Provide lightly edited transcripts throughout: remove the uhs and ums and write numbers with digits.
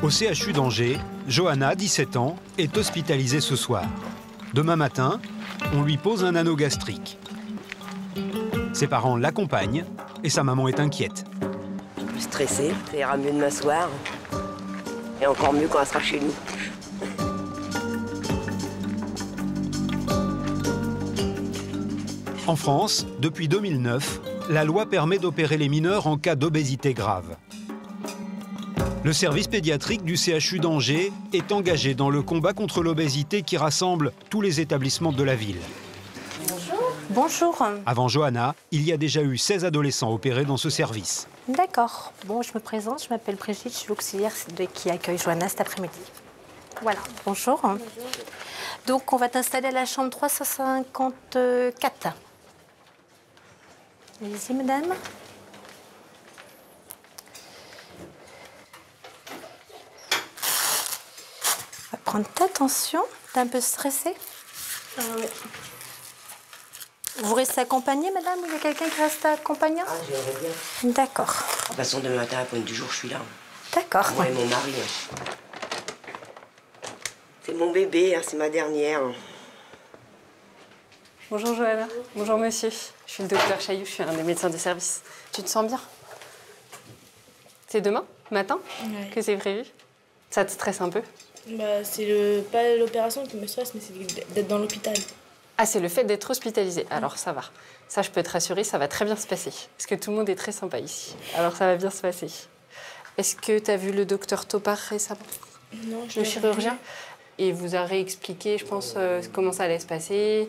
Au CHU d'Angers, Johanna, 17 ans, est hospitalisée ce soir. Demain matin, on lui pose un anneau gastrique. Ses parents l'accompagnent et sa maman est inquiète. Je suis stressée, ça ira mieux demain soir. Et encore mieux quand elle sera chez nous. En France, depuis 2009, la loi permet d'opérer les mineurs en cas d'obésité grave. Le service pédiatrique du CHU d'Angers est engagé dans le combat contre l'obésité qui rassemble tous les établissements de la ville. Bonjour. Bonjour. Avant Johanna, il y a déjà eu 16 adolescents opérés dans ce service. D'accord. Bon, je me présente, je m'appelle Brigitte, je suis l'auxiliaire qui accueille Johanna cet après-midi. Voilà, bonjour. Bonjour. Donc, on va t'installer à la chambre 354. Allez-y, madame. On va prendre ta tension. T'es un peu stressée? Oui. Vous restez accompagnée, madame? Il y a quelqu'un qui reste accompagnant? Ah, j'aimerais bien. D'accord. De toute façon, demain matin, à la pointe du jour, je suis là. D'accord. Moi et mon mari. C'est mon bébé, hein, c'est ma dernière. Bonjour Johanna. Bonjour monsieur. Je suis le docteur Chailloux, je suis un des médecins de service. Tu te sens bien? C'est demain matin que c'est prévu? Ça te stresse un peu? Bah, c'est pas l'opération qui me stresse, mais c'est d'être dans l'hôpital. Ah, c'est le fait d'être hospitalisé. Alors ça va. Ça, je peux te rassurer, ça va très bien se passer. Parce que tout le monde est très sympa ici. Alors ça va bien se passer. Est-ce que tu as vu le docteur Topar récemment? Non, le chirurgien? Et vous a réexpliqué, je pense, comment ça allait se passer,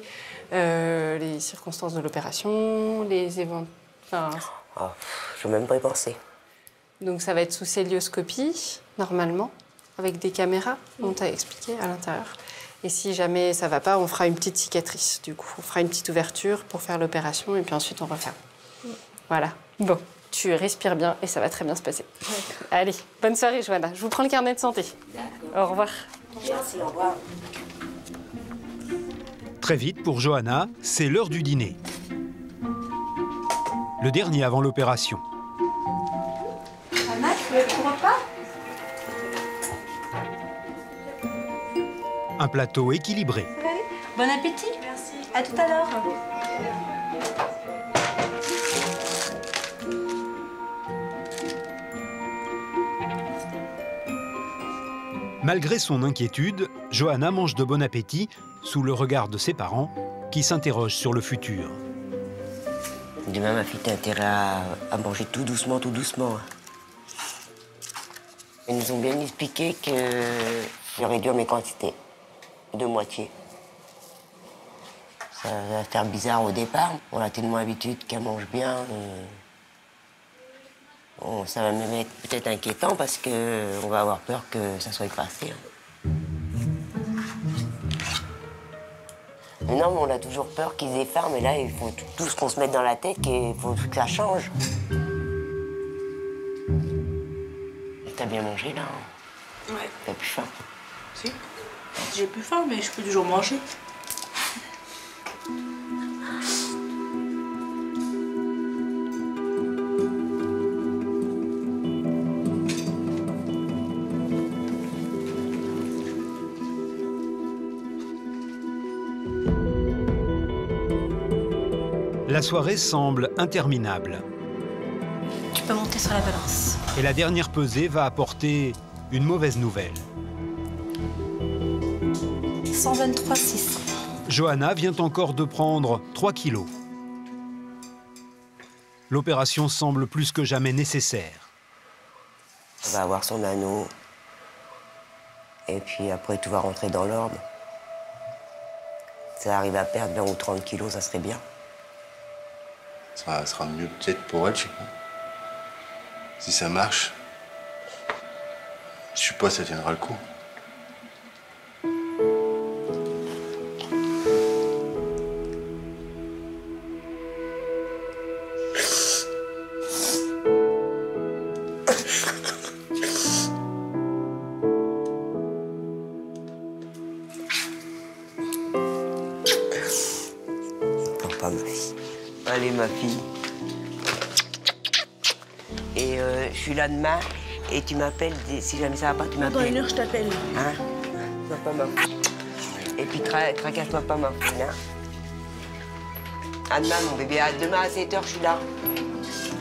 les circonstances de l'opération, les événements. Enfin... Oh, je ne veux même pas y penser. Donc ça va être sous célioscopie, normalement, avec des caméras, on t'a expliqué à l'intérieur. Et si jamais ça ne va pas, on fera une petite cicatrice, du coup. On fera une petite ouverture pour faire l'opération et puis ensuite on referme. Voilà. Bon, tu respires bien et ça va très bien se passer. Allez, bonne soirée, Johanna. Je vous prends le carnet de santé. Au revoir. Merci, au revoir. Très vite, pour Johanna, c'est l'heure du dîner. Le dernier avant l'opération. Anna, tu veux le repas? Un plateau équilibré. Bon appétit. Merci. À tout à l'heure. Malgré son inquiétude, Johanna mange de bon appétit sous le regard de ses parents qui s'interrogent sur le futur. Demain, ma fille, t'as intérêt à manger tout doucement, tout doucement. Ils nous ont bien expliqué que je réduire mes quantités de moitié. Ça va faire bizarre au départ. On a tellement l'habitude qu'elle mange bien. Bon, ça va même être peut-être inquiétant parce qu'on va avoir peur que ça soit effacé. Mais non, mais on a toujours peur qu'ils aient faim, mais là, il faut tout ce qu'on se mette dans la tête qu'il faut que ça change. T'as bien mangé, là? Ouais. T'as plus faim? Si. J'ai plus faim, mais je peux toujours manger. La soirée semble interminable. Tu peux monter sur la balance. Et la dernière pesée va apporter une mauvaise nouvelle. 123,6. Johanna vient encore de prendre 3 kilos. L'opération semble plus que jamais nécessaire. Elle va avoir son anneau. Et puis après, tout va rentrer dans l'ordre. Si elle arrive à perdre 20 ou 30 kilos, ça serait bien. Ça sera mieux peut-être pour elle, je sais pas. Si ça marche, je sais pas, ça tiendra le coup. Non, pas ma fille. Allez, ma fille. Et je suis là demain. Et tu m'appelles, si jamais ça va pas, tu m'appelles. Dans une heure, je t'appelle. Hein? Sois pas ma fouine. Et puis tracasse-moi pas ma fouine, hein? À demain, mon bébé. À demain à 7 h, je suis là.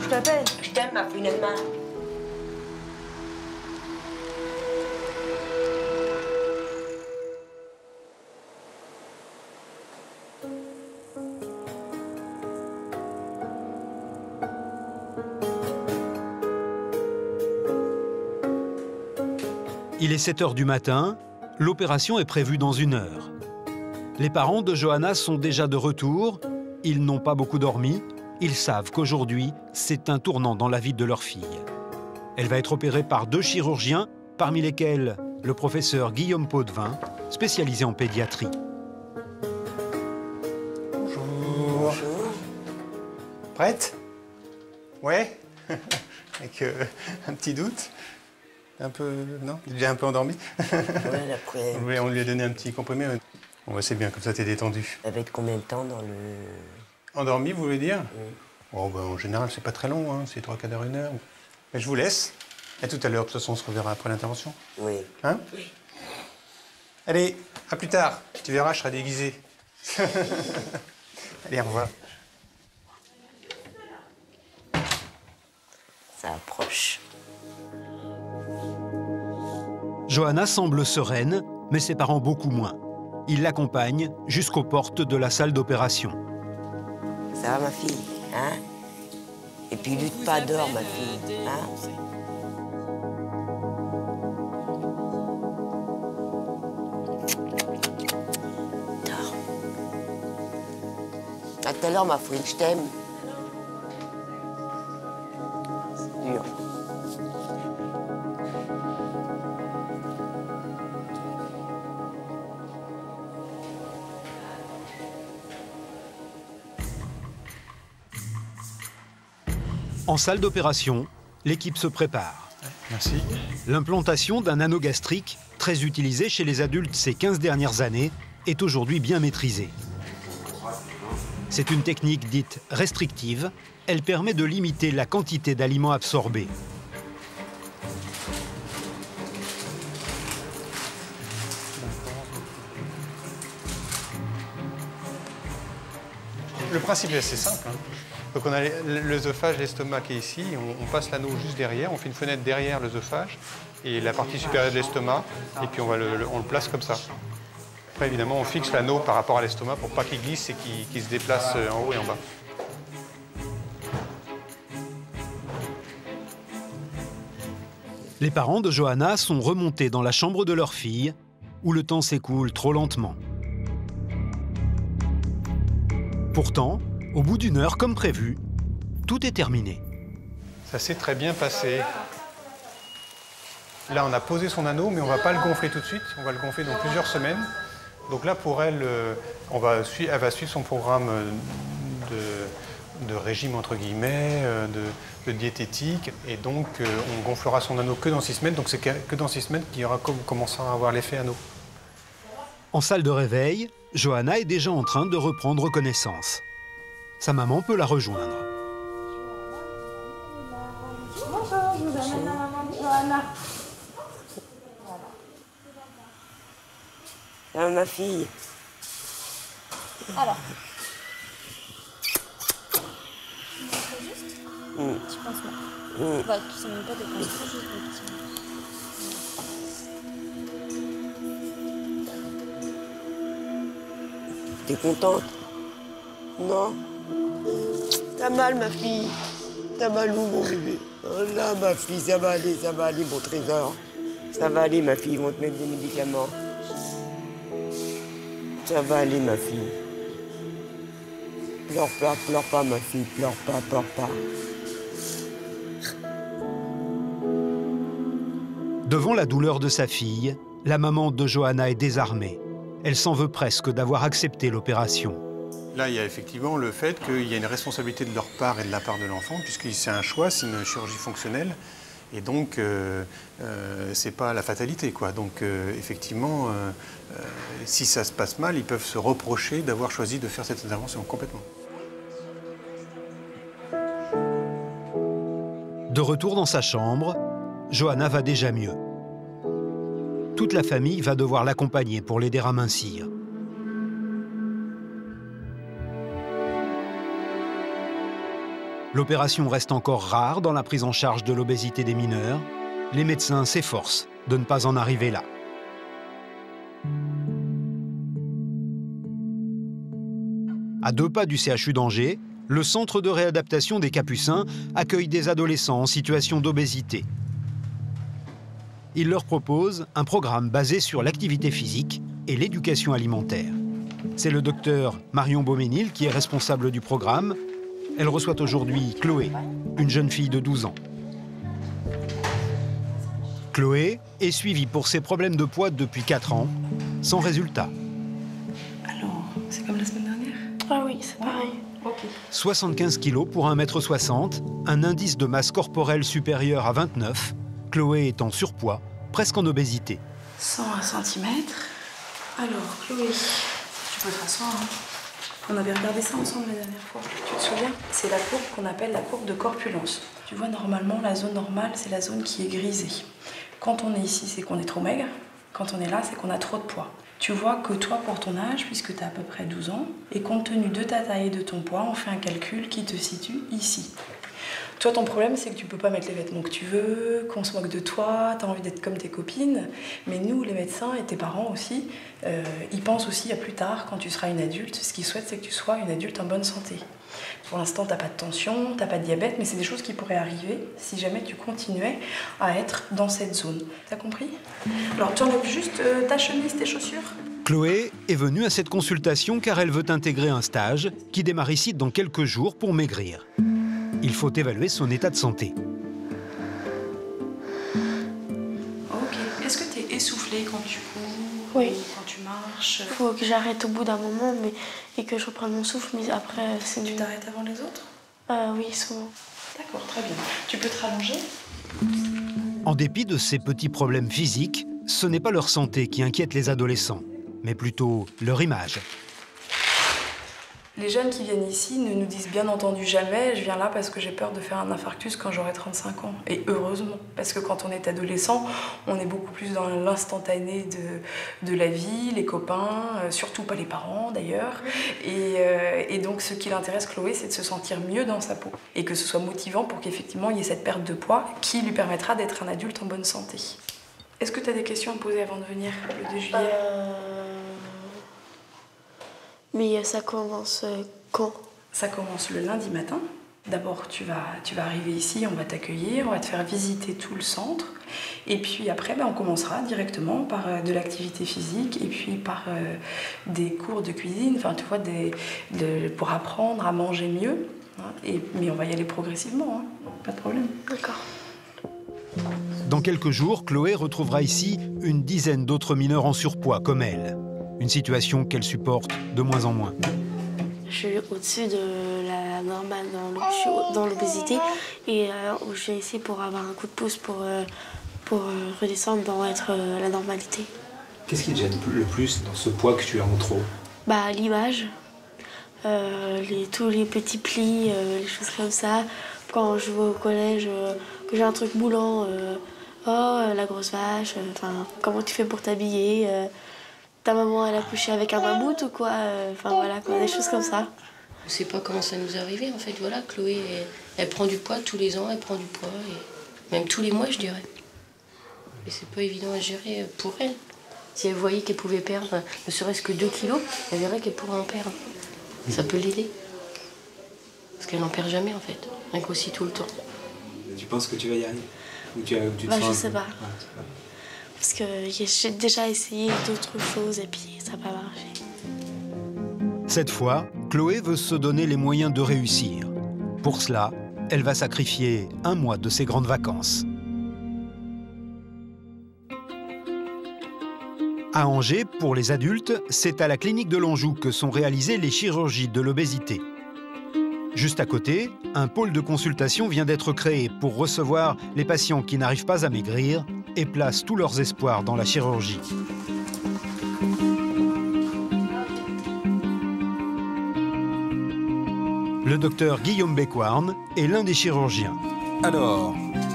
Je t'appelle. Je t'aime, ma fouine, à demain. Il est 7 h du matin, l'opération est prévue dans 1 heure. Les parents de Johanna sont déjà de retour, ils n'ont pas beaucoup dormi, ils savent qu'aujourd'hui, c'est un tournant dans la vie de leur fille. Elle va être opérée par 2 chirurgiens, parmi lesquels le professeur Guillaume Potvin, spécialisé en pédiatrie. Bonjour. Prête? Ouais. Avec un petit doute. Un peu... Non? Déjà un peu endormi? Ouais, après. Oui, on lui a donné un petit comprimé. Bon, c'est bien, comme ça t'es détendu. Ça va être combien de temps dans le... Endormi, vous voulez dire? Oui. Oh, ben, en général, c'est pas très long, hein. C'est 3/4 d'heure, 1 heure. Mais je vous laisse. À tout à l'heure, de toute façon, on se reverra après l'intervention. Oui. Hein? Oui. Allez, à plus tard. Tu verras, je serai déguisé. Allez, au revoir. Ça approche. Johanna semble sereine, mais ses parents beaucoup moins. Ils l'accompagnent jusqu'aux portes de la salle d'opération. Ça va, ma fille, hein? Et puis lutte pas, dors, ma fille, hein? Dors. À tout à l'heure, ma fouine, je t'aime. Dur. En salle d'opération, l'équipe se prépare. Merci. L'implantation d'un anneau gastrique, très utilisé chez les adultes ces 15 dernières années, est aujourd'hui bien maîtrisée. C'est une technique dite restrictive. Elle permet de limiter la quantité d'aliments absorbés. Le principe est assez simple, hein. Donc on a l'œsophage, l'estomac qui est ici, on passe l'anneau juste derrière, on fait une fenêtre derrière l'œsophage et la partie supérieure de l'estomac, et puis on le place comme ça. Après évidemment on fixe l'anneau par rapport à l'estomac pour pas qu'il glisse et qu'il se déplace en haut et en bas. Les parents de Johanna sont remontés dans la chambre de leur fille, où le temps s'écoule trop lentement. Pourtant, au bout d'1 heure, comme prévu, tout est terminé. Ça s'est très bien passé. Là, on a posé son anneau, mais on ne va pas le gonfler tout de suite. On va le gonfler dans plusieurs semaines. Donc là, pour elle, elle va suivre son programme de régime, entre guillemets, de diététique. Et donc, on gonflera son anneau que dans 6 semaines. Donc c'est que dans 6 semaines qu'il commencera à avoir l'effet anneau. En salle de réveil, Johanna est déjà en train de reprendre connaissance. Sa maman peut la rejoindre. Bonjour, je vous amène la maman de Johanna. Ça va, ma fille? Alors. Tu penses pas? Bah, tu sais même pas de penser, juste des petits. T'es contente? Non? T'as mal, ma fille? T'as mal où, mon bébé? Oh là, ma fille, ça va aller, mon trésor. Ça va aller, ma fille, ils vont te mettre des médicaments. Ça va aller, ma fille. Pleure pas, ma fille, pleure pas. Devant la douleur de sa fille, la maman de Johanna est désarmée. Elle s'en veut presque d'avoir accepté l'opération. Là, il y a effectivement le fait qu'il y a une responsabilité de leur part et de la part de l'enfant, puisque c'est un choix, c'est une chirurgie fonctionnelle. Et donc, c'est pas la fatalité, quoi. Donc, effectivement, si ça se passe mal, ils peuvent se reprocher d'avoir choisi de faire cette intervention complètement. De retour dans sa chambre, Johanna va déjà mieux. Toute la famille va devoir l'accompagner pour l'aider à mincir. L'opération reste encore rare dans la prise en charge de l'obésité des mineurs. Les médecins s'efforcent de ne pas en arriver là. À 2 pas du CHU d'Angers, le centre de réadaptation des Capucins accueille des adolescents en situation d'obésité. Il leur propose un programme basé sur l'activité physique et l'éducation alimentaire. C'est le docteur Marion Beauménil qui est responsable du programme. Elle reçoit aujourd'hui Chloé, une jeune fille de 12 ans. Chloé est suivie pour ses problèmes de poids depuis 4 ans, sans résultat. Alors, c'est comme la semaine dernière? Ah oui, c'est pareil. Ok. 75 kg pour 1,60 m, un indice de masse corporelle supérieur à 29. Chloé est en surpoids, presque en obésité. 101 cm. Alors, Chloé, tu peux t'asseoir. Hein. On avait regardé ça ensemble la dernière fois. Tu te souviens? C'est la courbe qu'on appelle la courbe de corpulence. Tu vois, normalement, la zone normale, c'est la zone qui est grisée. Quand on est ici, c'est qu'on est trop maigre. Quand on est là, c'est qu'on a trop de poids. Tu vois que toi, pour ton âge, puisque tu as à peu près 12 ans, et compte tenu de ta taille et de ton poids, on fait un calcul qui te situe ici. Toi, ton problème, c'est que tu peux pas mettre les vêtements que tu veux, qu'on se moque de toi, tu as envie d'être comme tes copines. Mais nous, les médecins et tes parents aussi, ils pensent aussi à plus tard, quand tu seras une adulte. Ce qu'ils souhaitent, c'est que tu sois une adulte en bonne santé. Pour l'instant, t'as pas de tension, t'as pas de diabète, mais c'est des choses qui pourraient arriver si jamais tu continuais à être dans cette zone. T'as compris? Alors, tu enlèves juste ta chemise, tes chaussures. Chloé est venue à cette consultation car elle veut intégrer un stage qui démarre ici dans quelques jours pour maigrir. Il faut évaluer son état de santé. Ok. Est-ce que t'es essoufflée quand tu cours? Oui. Quand tu marches? Il faut que j'arrête au bout d'un moment et que je reprenne mon souffle, mais après, c'est Tu mieux. t'arrêtes avant les autres? Oui, souvent. D'accord, très bien. Tu peux te rallonger? En dépit de ces petits problèmes physiques, ce n'est pas leur santé qui inquiète les adolescents, mais plutôt leur image. Les jeunes qui viennent ici ne nous disent bien entendu jamais « je viens là parce que j'ai peur de faire un infarctus quand j'aurai 35 ans ». Et heureusement, parce que quand on est adolescent, on est beaucoup plus dans l'instantané de la vie, les copains, surtout pas les parents d'ailleurs. Et donc ce qui l'intéresse Chloé, c'est de se sentir mieux dans sa peau. Et que ce soit motivant pour qu'effectivement il y ait cette perte de poids qui lui permettra d'être un adulte en bonne santé. Est-ce que tu as des questions à me poser avant de venir le 2 juillet? Mais ça commence quand? Ça commence le lundi matin. D'abord, tu vas arriver ici, on va t'accueillir, on va te faire visiter tout le centre. Et puis après, on commencera directement par de l'activité physique et puis par des cours de cuisine, enfin, tu vois, pour apprendre à manger mieux. Hein. Mais on va y aller progressivement, hein. Pas de problème. D'accord. Dans quelques jours, Chloé retrouvera ici une dizaine d'autres mineurs en surpoids comme elle. Une situation qu'elle supporte de moins en moins. Je suis au-dessus de la normale, je suis dans l'obésité et je vais essayer pour avoir un coup de pouce pour redescendre dans la normalité. Qu'est-ce qui te gêne le plus dans ce poids que tu as en trop? L'image, tous les petits plis, les choses comme ça. Quand je vais au collège, que j'ai un truc moulant, la grosse vache, comment tu fais pour t'habiller, ta maman elle a couché avec un mammouth ou quoi, voilà, des choses comme ça. On ne sait pas comment ça nous est arrivé en fait, voilà, Chloé elle prend du poids tous les ans, elle prend du poids, et même tous les mois je dirais. Et c'est pas évident à gérer pour elle. Si elle voyait qu'elle pouvait perdre ne serait-ce que 2 kilos, elle verrait qu'elle pourrait en perdre. Ça peut l'aider. Parce qu'elle n'en perd jamais en fait, elle grossit tout le temps. Tu penses que tu vas y arriver? Ou tu te je sens sais pas. Parce que j'ai déjà essayé d'autres choses et puis ça n'a pas marché. Cette fois, Chloé veut se donner les moyens de réussir. Pour cela, elle va sacrifier un mois de ses grandes vacances. À Angers, pour les adultes, c'est à la clinique de l'Anjou que sont réalisées les chirurgies de l'obésité. Juste à côté, un pôle de consultation vient d'être créé pour recevoir les patients qui n'arrivent pas à maigrir et placent tous leurs espoirs dans la chirurgie. Le docteur Guillaume Bécoirne est l'un des chirurgiens. Alors,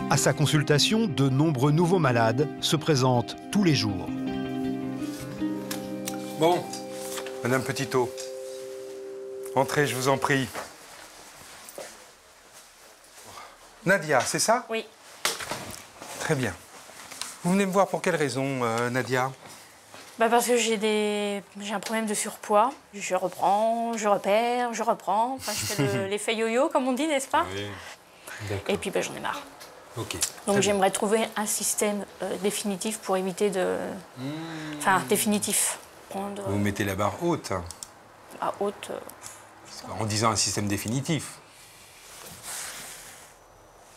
À sa consultation, de nombreux nouveaux malades se présentent tous les jours. Bon, Madame Petitot, entrez, je vous en prie. Nadia, c'est ça? Oui. Très bien. Vous venez me voir pour quelle raison, Nadia? Bah parce que j'ai un problème de surpoids. Je reprends, je repère, je reprends. Enfin, je fais l'effet yo-yo, comme on dit, n'est-ce pas? Oui. Et puis, bah, j'en ai marre. Ok. Donc, j'aimerais trouver un système définitif pour éviter de... Enfin, définitif. Prendre... Vous mettez la barre haute. À haute... En disant un système définitif.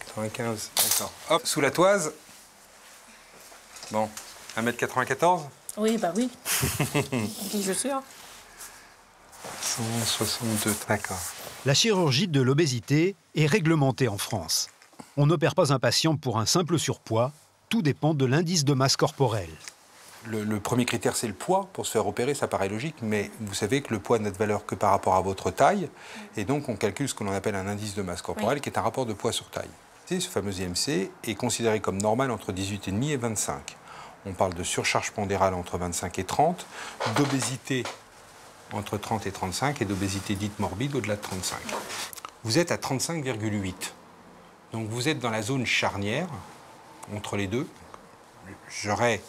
95, d'accord. Hop, sous la toise. Bon, 1m94. Oui, bah oui. Je suis sûr. 162, d'accord. La chirurgie de l'obésité est réglementée en France. On n'opère pas un patient pour un simple surpoids. Tout dépend de l'indice de masse corporelle. Le premier critère, c'est le poids. Pour se faire opérer, ça paraît logique, mais vous savez que le poids n'a de valeur que par rapport à votre taille. Et donc, on calcule ce que l'on appelle un indice de masse corporelle, qui est un rapport de poids sur taille. Ce fameux IMC est considéré comme normal entre 18,5 et 25. On parle de surcharge pondérale entre 25 et 30, d'obésité entre 30 et 35 et d'obésité dite morbide au-delà de 35. Vous êtes à 35,8. Donc vous êtes dans la zone charnière entre les deux. J'aurais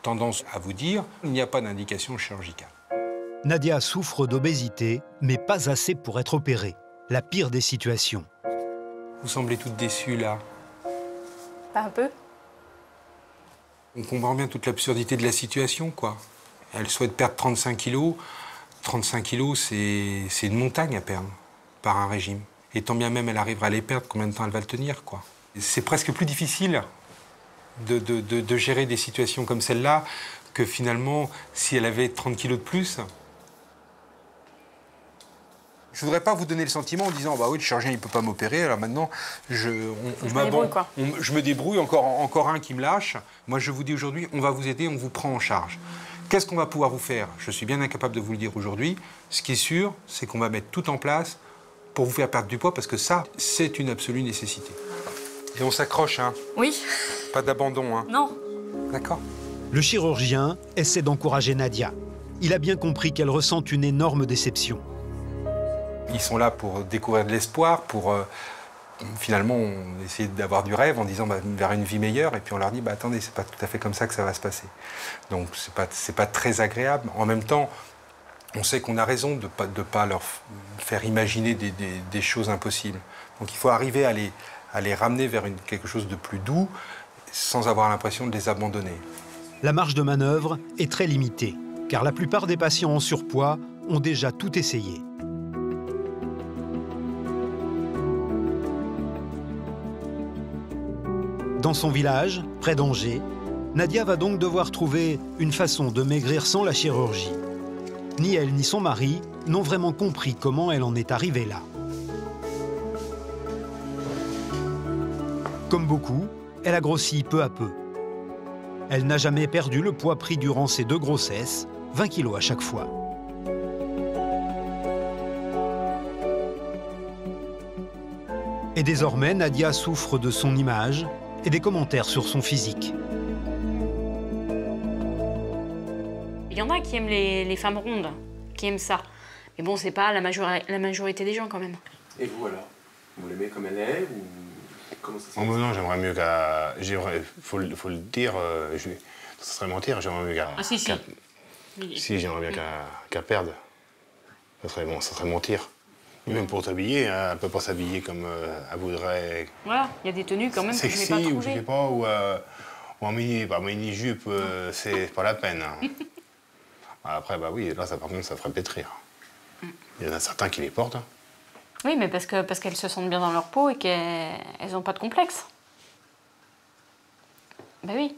tendance à vous dire qu'il n'y a pas d'indication chirurgicale. Nadia souffre d'obésité, mais pas assez pour être opérée. La pire des situations. Vous semblez toute déçue, là. Pas un peu? On comprend bien toute l'absurdité de la situation, quoi. Elle souhaite perdre 35 kilos. 35 kilos, c'est une montagne à perdre par un régime. Et tant bien même elle arrivera à les perdre, combien de temps elle va le tenir, quoi. C'est presque plus difficile de gérer des situations comme celle-là que finalement, si elle avait 30 kilos de plus. Je voudrais pas vous donner le sentiment en disant bah oui, le chirurgien il peut pas m'opérer, alors maintenant je me débrouille, encore un qui me lâche. Moi je vous dis aujourd'hui, on va vous aider, on vous prend en charge. Qu'est-ce qu'on va pouvoir vous faire? Je suis bien incapable de vous le dire aujourd'hui. Ce qui est sûr, c'est qu'on va mettre tout en place pour vous faire perdre du poids, parce que ça, c'est une absolue nécessité. Et on s'accroche, hein? Oui. Pas d'abandon, hein? Non. D'accord. Le chirurgien essaie d'encourager Nadia. Il a bien compris qu'elle ressent une énorme déception. Ils sont là pour découvrir de l'espoir, pour finalement essayer d'avoir du rêve en disant bah, vers une vie meilleure. Et puis on leur dit bah, attendez, c'est pas tout à fait comme ça que ça va se passer. Donc c'est pas très agréable. En même temps, on sait qu'on a raison de pas leur faire imaginer des choses impossibles. Donc il faut arriver à les ramener vers quelque chose de plus doux sans avoir l'impression de les abandonner. La marge de manœuvre est très limitée, car la plupart des patients en surpoids ont déjà tout essayé. Dans son village, près d'Angers, Nadia va donc devoir trouver une façon de maigrir sans la chirurgie. Ni elle ni son mari n'ont vraiment compris comment elle en est arrivée là. Comme beaucoup, elle a grossi peu à peu. Elle n'a jamais perdu le poids pris durant ses 2 grossesses, 20 kilos à chaque fois. Et désormais, Nadia souffre de son image et des commentaires sur son physique. Il y en a qui aiment les femmes rondes, qui aiment ça. Mais bon, c'est pas la majorité des gens quand même. Et vous alors? Vous l'aimez comme elle est ou comment ça se passe? Oh non, j'aimerais mieux qu'à... Faut le dire, ça serait mentir, j'aimerais mieux qu'à... Ah si. Si, j'aimerais bien qu'à perdre. Ça serait mentir. Même pour t'habiller, hein, elle peut pas s'habiller comme elle voudrait. Voilà, il y a des tenues quand même que je n'ai pas trouvées. Ou je sais pas, ou en mini-jupe, c'est pas la peine. Hein. Après, bah oui, là, par contre, ça ferait pétrir. Il y en a certains qui les portent. Hein. Oui, mais parce qu'elles se sentent bien dans leur peau et qu'elles n'ont pas de complexe. Ben oui,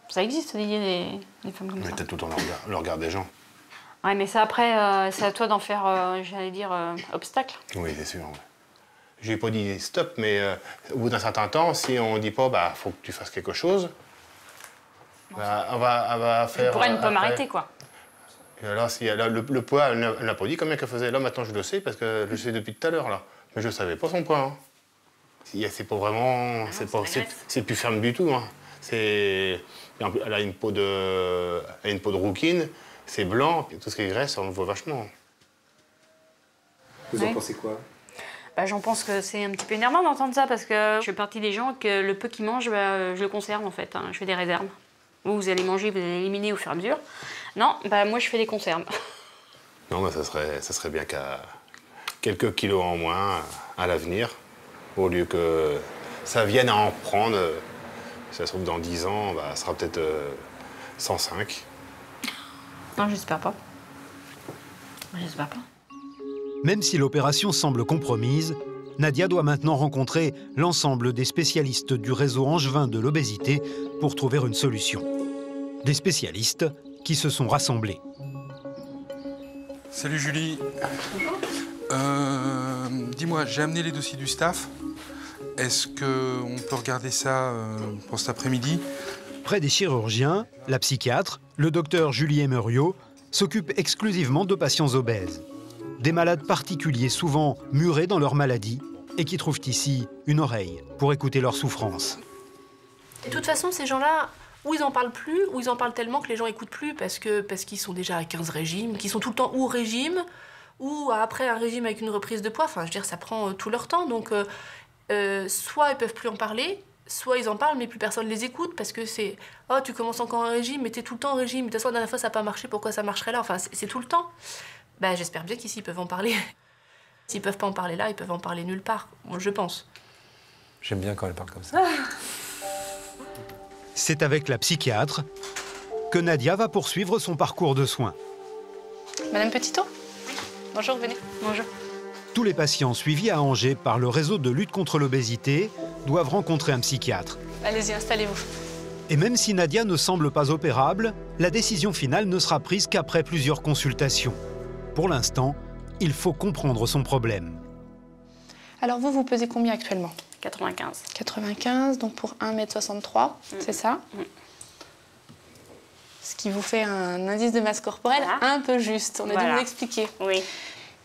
ça existe des femmes comme ça. Mais t'as tout le temps le regard des gens. Ouais, mais ça, après, c'est à toi d'en faire, j'allais dire, obstacle. Oui, c'est sûr. Ouais. Je lui ai pas dit stop, mais au bout d'un certain temps, si on dit pas, bah, faut que tu fasses quelque chose, bah, elle va faire... Elle pourrait ne pas m'arrêter, quoi. Et alors, si le poids, elle n'a pas dit combien qu'elle faisait. Là, maintenant, je le sais, parce que je le sais depuis tout à l'heure, là. Mais je savais pas son poids. Hein. C'est pas vraiment... C'est plus ferme du tout. Hein. Elle a une peau de rouquine, c'est blanc, tout ce qui est graisse, on le voit vachement. Vous en pensez quoi? J'en pense que c'est un petit peu énervant d'entendre ça, parce que je fais partie des gens que le peu qu'ils mangent, je le conserve en fait. Hein. Je fais des réserves. Vous allez manger, vous allez éliminer au fur et à mesure. Non, moi je fais des conserves. Non, ça serait bien qu'à quelques kilos en moins à l'avenir, au lieu que ça vienne à en prendre. Si ça se trouve dans 10 ans, ça sera peut-être 105. Non, j'espère pas. J'espère pas. Même si l'opération semble compromise, Nadia doit maintenant rencontrer l'ensemble des spécialistes du réseau angevin de l'obésité pour trouver une solution. Des spécialistes qui se sont rassemblés. Salut Julie. Dis-moi, j'ai amené les dossiers du staff. Est-ce qu'on peut regarder ça pour cet après-midi? Près des chirurgiens, la psychiatre, le docteur Julie Emerio, s'occupe exclusivement de patients obèses. Des malades particuliers, souvent murés dans leur maladie, et qui trouvent ici une oreille pour écouter leurs souffrances. De toute façon, ces gens-là, ou ils en parlent plus, ou ils en parlent tellement que les gens écoutent plus parce qu'ils sont déjà à 15 régimes, qu'ils sont tout le temps ou au régime, ou après un régime avec une reprise de poids. Enfin, je veux dire, ça prend tout leur temps. Donc, soit ils peuvent plus en parler, soit ils en parlent, mais plus personne les écoute parce que c'est « Oh, tu commences encore un régime, mais t'es tout le temps en régime. De toute façon, la dernière fois, ça n'a pas marché, pourquoi ça marcherait là ?» Enfin, c'est tout le temps. J'espère bien qu'ici, ils peuvent en parler. S'ils peuvent pas en parler là, ils peuvent en parler nulle part, je pense. J'aime bien quand elle parle comme ça. C'est avec la psychiatre que Nadia va poursuivre son parcours de soins. Madame Petitot? Bonjour, venez. Bonjour. Tous les patients suivis à Angers par le réseau de lutte contre l'obésité doivent rencontrer un psychiatre. Allez-y, installez-vous. Et même si Nadia ne semble pas opérable, la décision finale ne sera prise qu'après plusieurs consultations. Pour l'instant, il faut comprendre son problème. Alors vous pesez combien actuellement? 95. 95, donc pour 1m63, c'est ça? Ce qui vous fait un indice de masse corporelle un peu juste, on a dû vous expliquer. Oui.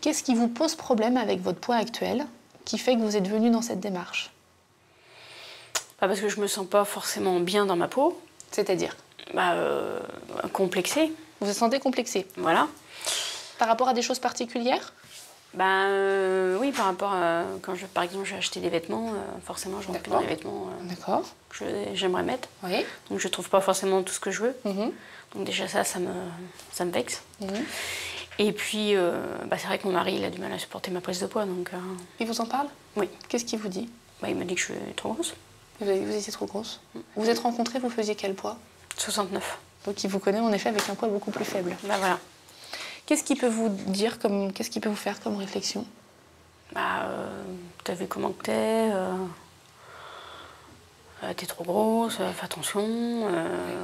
Qu'est-ce qui vous pose problème avec votre poids actuel qui fait que vous êtes venu dans cette démarche? Parce que je me sens pas forcément bien dans ma peau. C'est-à-dire? Complexée. Vous vous sentez complexée? Voilà. Par rapport à des choses particulières? Oui, par rapport à quand par exemple j'ai acheté des vêtements, forcément je rentre plus dans les vêtements que j'aimerais mettre. Oui. Donc je trouve pas forcément tout ce que je veux. Donc déjà ça me vexe. Et puis c'est vrai que mon mari il a du mal à supporter ma prise de poids. Donc, Il vous en parle? Oui. Qu'est-ce qu'il vous dit? Il m'a dit que je suis trop grosse. Vous étiez trop grosse? Vous vous êtes rencontrés, vous faisiez quel poids? 69. Donc il vous connaît en effet avec un poids beaucoup plus faible. Voilà. Qu'est-ce qu'il peut vous dire qu'est-ce qu'il peut vous faire comme réflexion? T'as vu comment que t'es, t'es trop grosse, fais attention,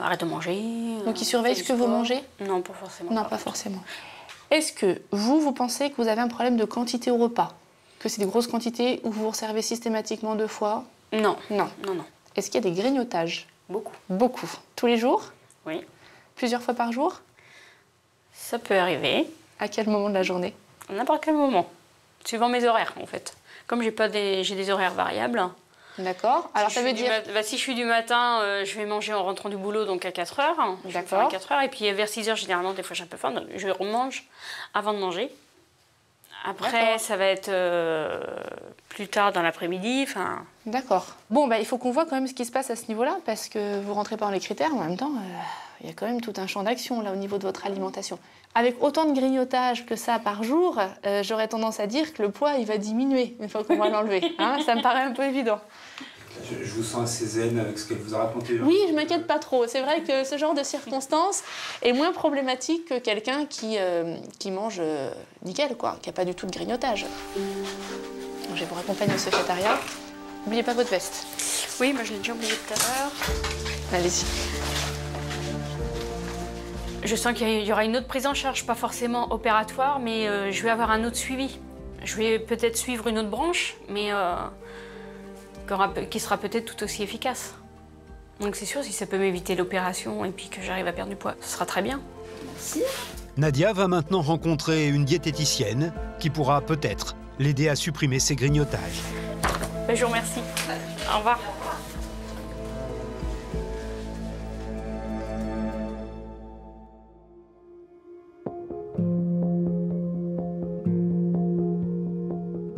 arrête de manger. Donc il surveille ce que vous mangez? Non, pas forcément. Non, pas forcément. Est-ce que vous pensez que vous avez un problème de quantité au repas? Que c'est des grosses quantités où vous vous servez systématiquement 2 fois? Non. Non. Est-ce qu'il y a des grignotages? Beaucoup. Beaucoup. Tous les jours? Oui. Plusieurs fois par jour? Ça peut arriver. À quel moment de la journée? À n'importe quel moment. Suivant mes horaires, en fait. Comme j'ai des horaires variables. D'accord. Alors ça veut dire... si je suis du matin, je vais manger en rentrant du boulot, donc à 4 heures. D'accord. À 4 heures. Et puis vers 6 heures, généralement, des fois j'ai un peu faim, donc je remange avant de manger. Après, ça va être plus tard dans l'après-midi. D'accord. Bon, il faut qu'on voit quand même ce qui se passe à ce niveau-là, parce que vous rentrez pas dans les critères, en même temps, il y a quand même tout un champ d'action là au niveau de votre alimentation. Avec autant de grignotage que ça par jour, j'aurais tendance à dire que le poids, il va diminuer une fois qu'on va l'enlever. Ça me paraît un peu évident. Je vous sens assez zen avec ce qu'elle vous a raconté. Oui, je m'inquiète pas trop. C'est vrai que ce genre de circonstance est moins problématique que quelqu'un qui mange nickel, quoi, qui n'a pas du tout de grignotage. Donc, je vais vous raccompagner au secrétariat. N'oubliez pas votre veste. Oui, je l'ai déjà oublié tout à l'heure. Allez-y. Je sens qu'il y aura une autre prise en charge, pas forcément opératoire, mais je vais avoir un autre suivi. Je vais peut-être suivre une autre branche, mais qui sera peut-être tout aussi efficace. Donc c'est sûr, si ça peut m'éviter l'opération et puis que j'arrive à perdre du poids, ce sera très bien. Merci. Nadia va maintenant rencontrer une diététicienne qui pourra peut-être l'aider à supprimer ses grignotages. Je vous remercie. Au revoir.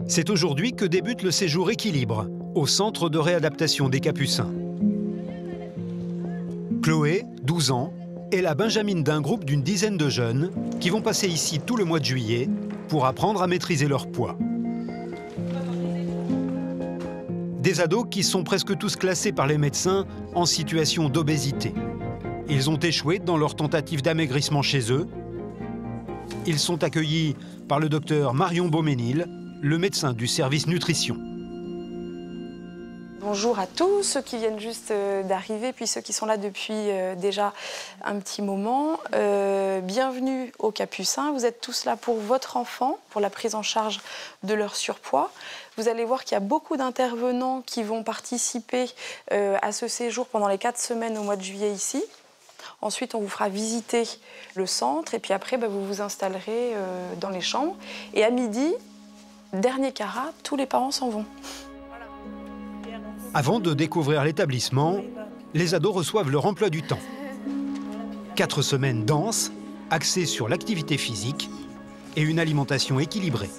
C'est aujourd'hui que débute le séjour Équilibre au centre de réadaptation des Capucins. Chloé, 12 ans, est la benjamine d'un groupe d'une dizaine de jeunes qui vont passer ici tout le mois de juillet pour apprendre à maîtriser leur poids. Des ados qui sont presque tous classés par les médecins en situation d'obésité. Ils ont échoué dans leur tentative d'amaigrissement chez eux. Ils sont accueillis par le docteur Marion Beauménil, le médecin du service nutrition. Bonjour à tous, ceux qui viennent juste d'arriver, puis ceux qui sont là depuis déjà un petit moment. Bienvenue aux Capucins. Vous êtes tous là pour votre enfant, pour la prise en charge de leur surpoids. Vous allez voir qu'il y a beaucoup d'intervenants qui vont participer à ce séjour pendant les 4 semaines au mois de juillet ici. Ensuite, on vous fera visiter le centre et puis après, vous vous installerez dans les chambres. Et à midi, dernier carat, tous les parents s'en vont. Avant de découvrir l'établissement, les ados reçoivent leur emploi du temps. 4 semaines denses, axées sur l'activité physique et une alimentation équilibrée.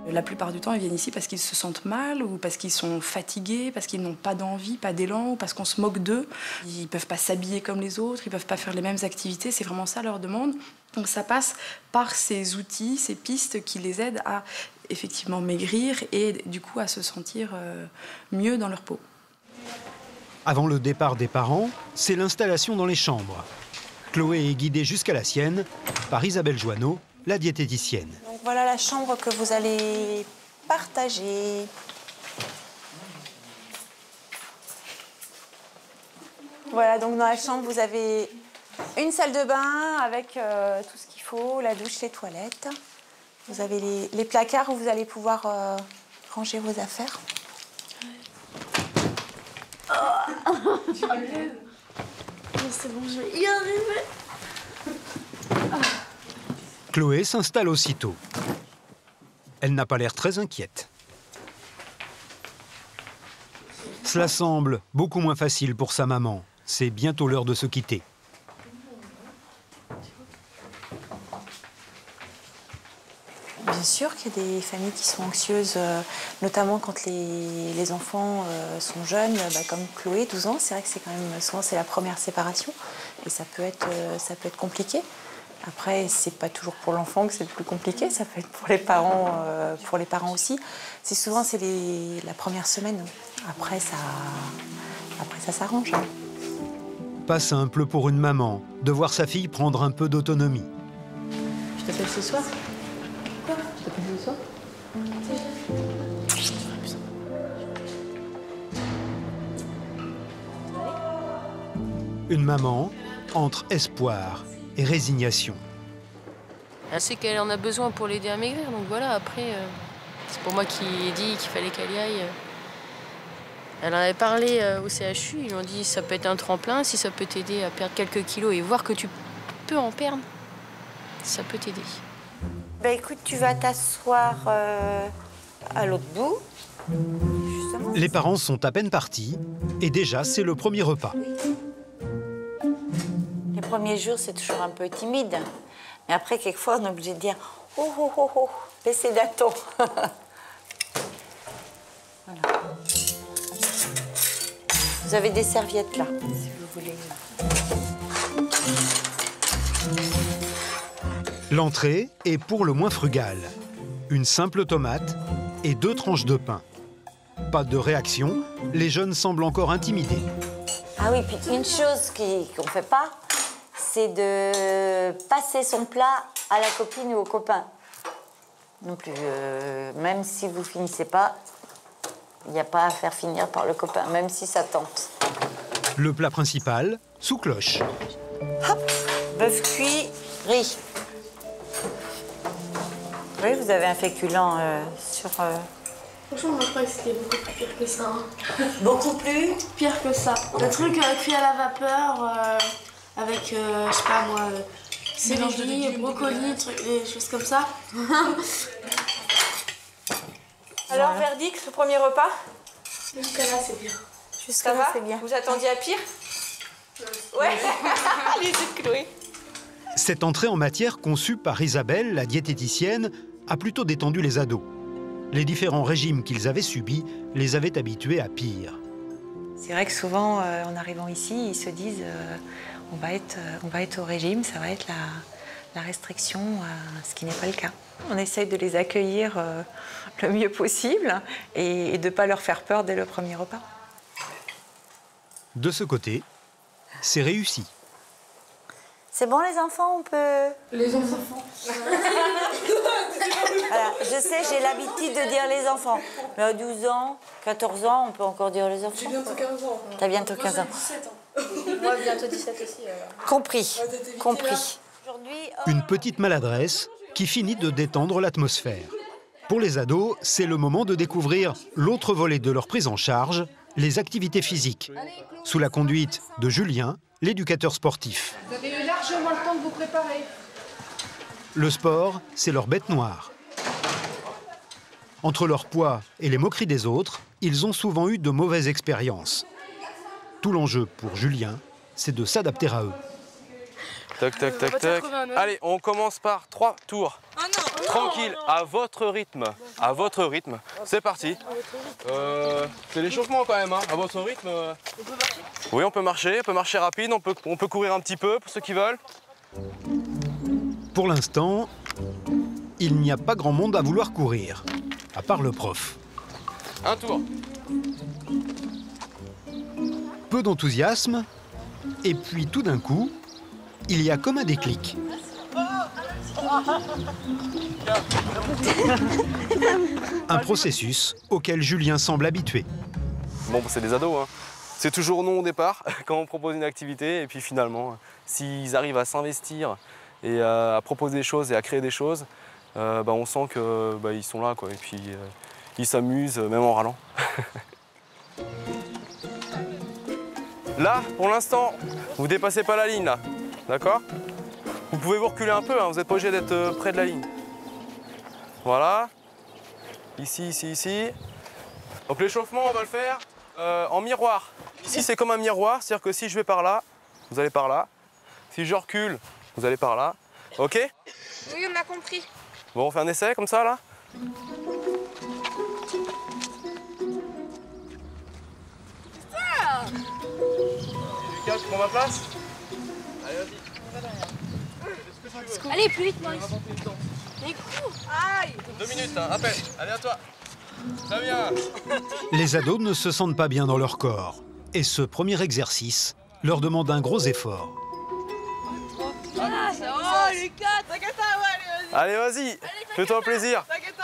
La plupart du temps, ils viennent ici parce qu'ils se sentent mal ou parce qu'ils sont fatigués, parce qu'ils n'ont pas d'envie, pas d'élan, ou parce qu'on se moque d'eux. Ils ne peuvent pas s'habiller comme les autres, ils ne peuvent pas faire les mêmes activités, c'est vraiment ça leur demande. Donc ça passe par ces outils, ces pistes qui les aident à effectivement maigrir et du coup à se sentir mieux dans leur peau. Avant le départ des parents, c'est l'installation dans les chambres. Chloé est guidée jusqu'à la sienne par Isabelle Joanneau, la diététicienne. Donc voilà la chambre que vous allez partager. Voilà, donc dans la chambre, vous avez une salle de bain avec tout ce qu'il faut, la douche, les toilettes. Vous avez les placards où vous allez pouvoir ranger vos affaires. C'est bon, je vais y arriver. Chloé s'installe aussitôt. Elle n'a pas l'air très inquiète. Cela semble beaucoup moins facile pour sa maman. C'est bientôt l'heure de se quitter. Bien sûr qu'il y a des familles qui sont anxieuses, notamment quand les enfants sont jeunes, comme Chloé, 12 ans. C'est vrai que c'est quand même souvent c'est la première séparation et ça peut être compliqué. Après, c'est pas toujours pour l'enfant que c'est le plus compliqué, ça peut être pour les parents aussi. C'est souvent la première semaine. Après ça s'arrange. Pas simple pour une maman de voir sa fille prendre un peu d'autonomie. Je t'appelle ce soir. Quoi? Je t'appelle ce soir. Une maman entre espoir et résignation. Elle sait qu'elle en a besoin pour l'aider à maigrir, donc voilà, après, c'est pour moi qui ai dit qu'il fallait qu'elle y aille. Elle en avait parlé au CHU, ils lui ont dit ça peut être un tremplin, si ça peut t'aider à perdre quelques kilos et voir que tu peux en perdre, ça peut t'aider. Écoute, tu vas t'asseoir à l'autre bout. Justement. Les parents sont à peine partis et déjà c'est le premier repas. Les premiers jours, c'est toujours un peu timide. Mais après, quelquefois, on est obligé de dire « Oh, oh, oh, oh, baissez d'un ton ». Voilà. Vous avez des serviettes, là, si vous voulez. L'entrée est pour le moins frugale. Une simple tomate et 2 tranches de pain. Pas de réaction, les jeunes semblent encore intimidés. Ah oui, puis une chose qu'on ne fait pas, c'est de passer son plat à la copine ou au copain. Non plus, même si vous ne finissez pas, il n'y a pas à faire finir par le copain, même si ça tente. Le plat principal, sous cloche. Hop, bœuf cuit, riz. Oui, vous avez un féculent sur... Franchement, moi, je croyais que c'était beaucoup plus pire que ça. Hein. Beaucoup plus pire que ça. Le truc cuit à la vapeur, avec, je sais pas moi, céleri, brocoli, des choses comme ça. Alors, verdict, ce premier repas? Jusqu'à là, c'est bien. Ça va? Vous attendiez à pire? Ouais. Les yeux de Chloé. Cette entrée en matière conçue par Isabelle, la diététicienne, a plutôt détendu les ados. Les différents régimes qu'ils avaient subis les avaient habitués à pire. C'est vrai que souvent, en arrivant ici, ils se disent on va être au régime, ça va être la restriction, ce qui n'est pas le cas. On essaye de les accueillir le mieux possible et de ne pas leur faire peur dès le premier repas. De ce côté, c'est réussi. C'est bon les enfants, on peut... Les enfants. Voilà, je sais, j'ai l'habitude de dire les enfants. Mais à 12 ans, 14 ans, on peut encore dire les enfants. J'ai bientôt 15 ans. T'as bientôt 15 ans. Moi, j'ai 17 ans. Moi, bientôt 17 aussi. Compris, compris. Une petite maladresse qui finit de détendre l'atmosphère. Pour les ados, c'est le moment de découvrir l'autre volet de leur prise en charge, les activités physiques, sous la conduite de Julien, l'éducateur sportif. Vous avez eu largement le temps de vous préparer. Le sport, c'est leur bête noire. Entre leur poids et les moqueries des autres, ils ont souvent eu de mauvaises expériences. Tout l'enjeu pour Julien, c'est de s'adapter à eux. Tac, tac, tac, tac. Allez, on commence par 3 tours. Tranquille, à votre rythme. À votre rythme. C'est parti. C'est l'échauffement quand même, hein. À votre rythme. On peut marcher? Oui, on peut marcher rapide, on peut courir un petit peu pour ceux qui veulent. Pour l'instant, il n'y a pas grand monde à vouloir courir, à part le prof. Un tour. Peu d'enthousiasme, et puis tout d'un coup, il y a comme un déclic. Un processus auquel Julien semble habitué. Bon, c'est des ados, hein. C'est toujours non au départ, quand on propose une activité, et puis finalement, s'ils arrivent à s'investir et à proposer des choses et à créer des choses, on sent qu'ils sont là, quoi. Et puis ils s'amusent, même en râlant. Là, pour l'instant, vous dépassez pas la ligne, là. D'accord? Vous pouvez vous reculer un peu, hein, vous n'êtes pas obligé d'être près de la ligne. Voilà. Ici, ici, ici. Donc l'échauffement, on va le faire en miroir. Ici, c'est comme un miroir, c'est-à-dire que si je vais par là, vous allez par là. Si je recule, vous allez par là. OK? Oui, on a compris. Bon, on fait un essai comme ça, là? Lucas, tu prends ma place? Allez, vas-y. Allez, plus vite, Maurice. Mais cours. Aïe. 2 minutes, hein, à peine. Allez, à toi. Très bien. Les ados ne se sentent pas bien dans leur corps. Et ce premier exercice leur demande un gros effort. Ah, oh, Lucas, t'inquiète pas, ouais, allez, vas-y. Fais-toi plaisir. T'inquiète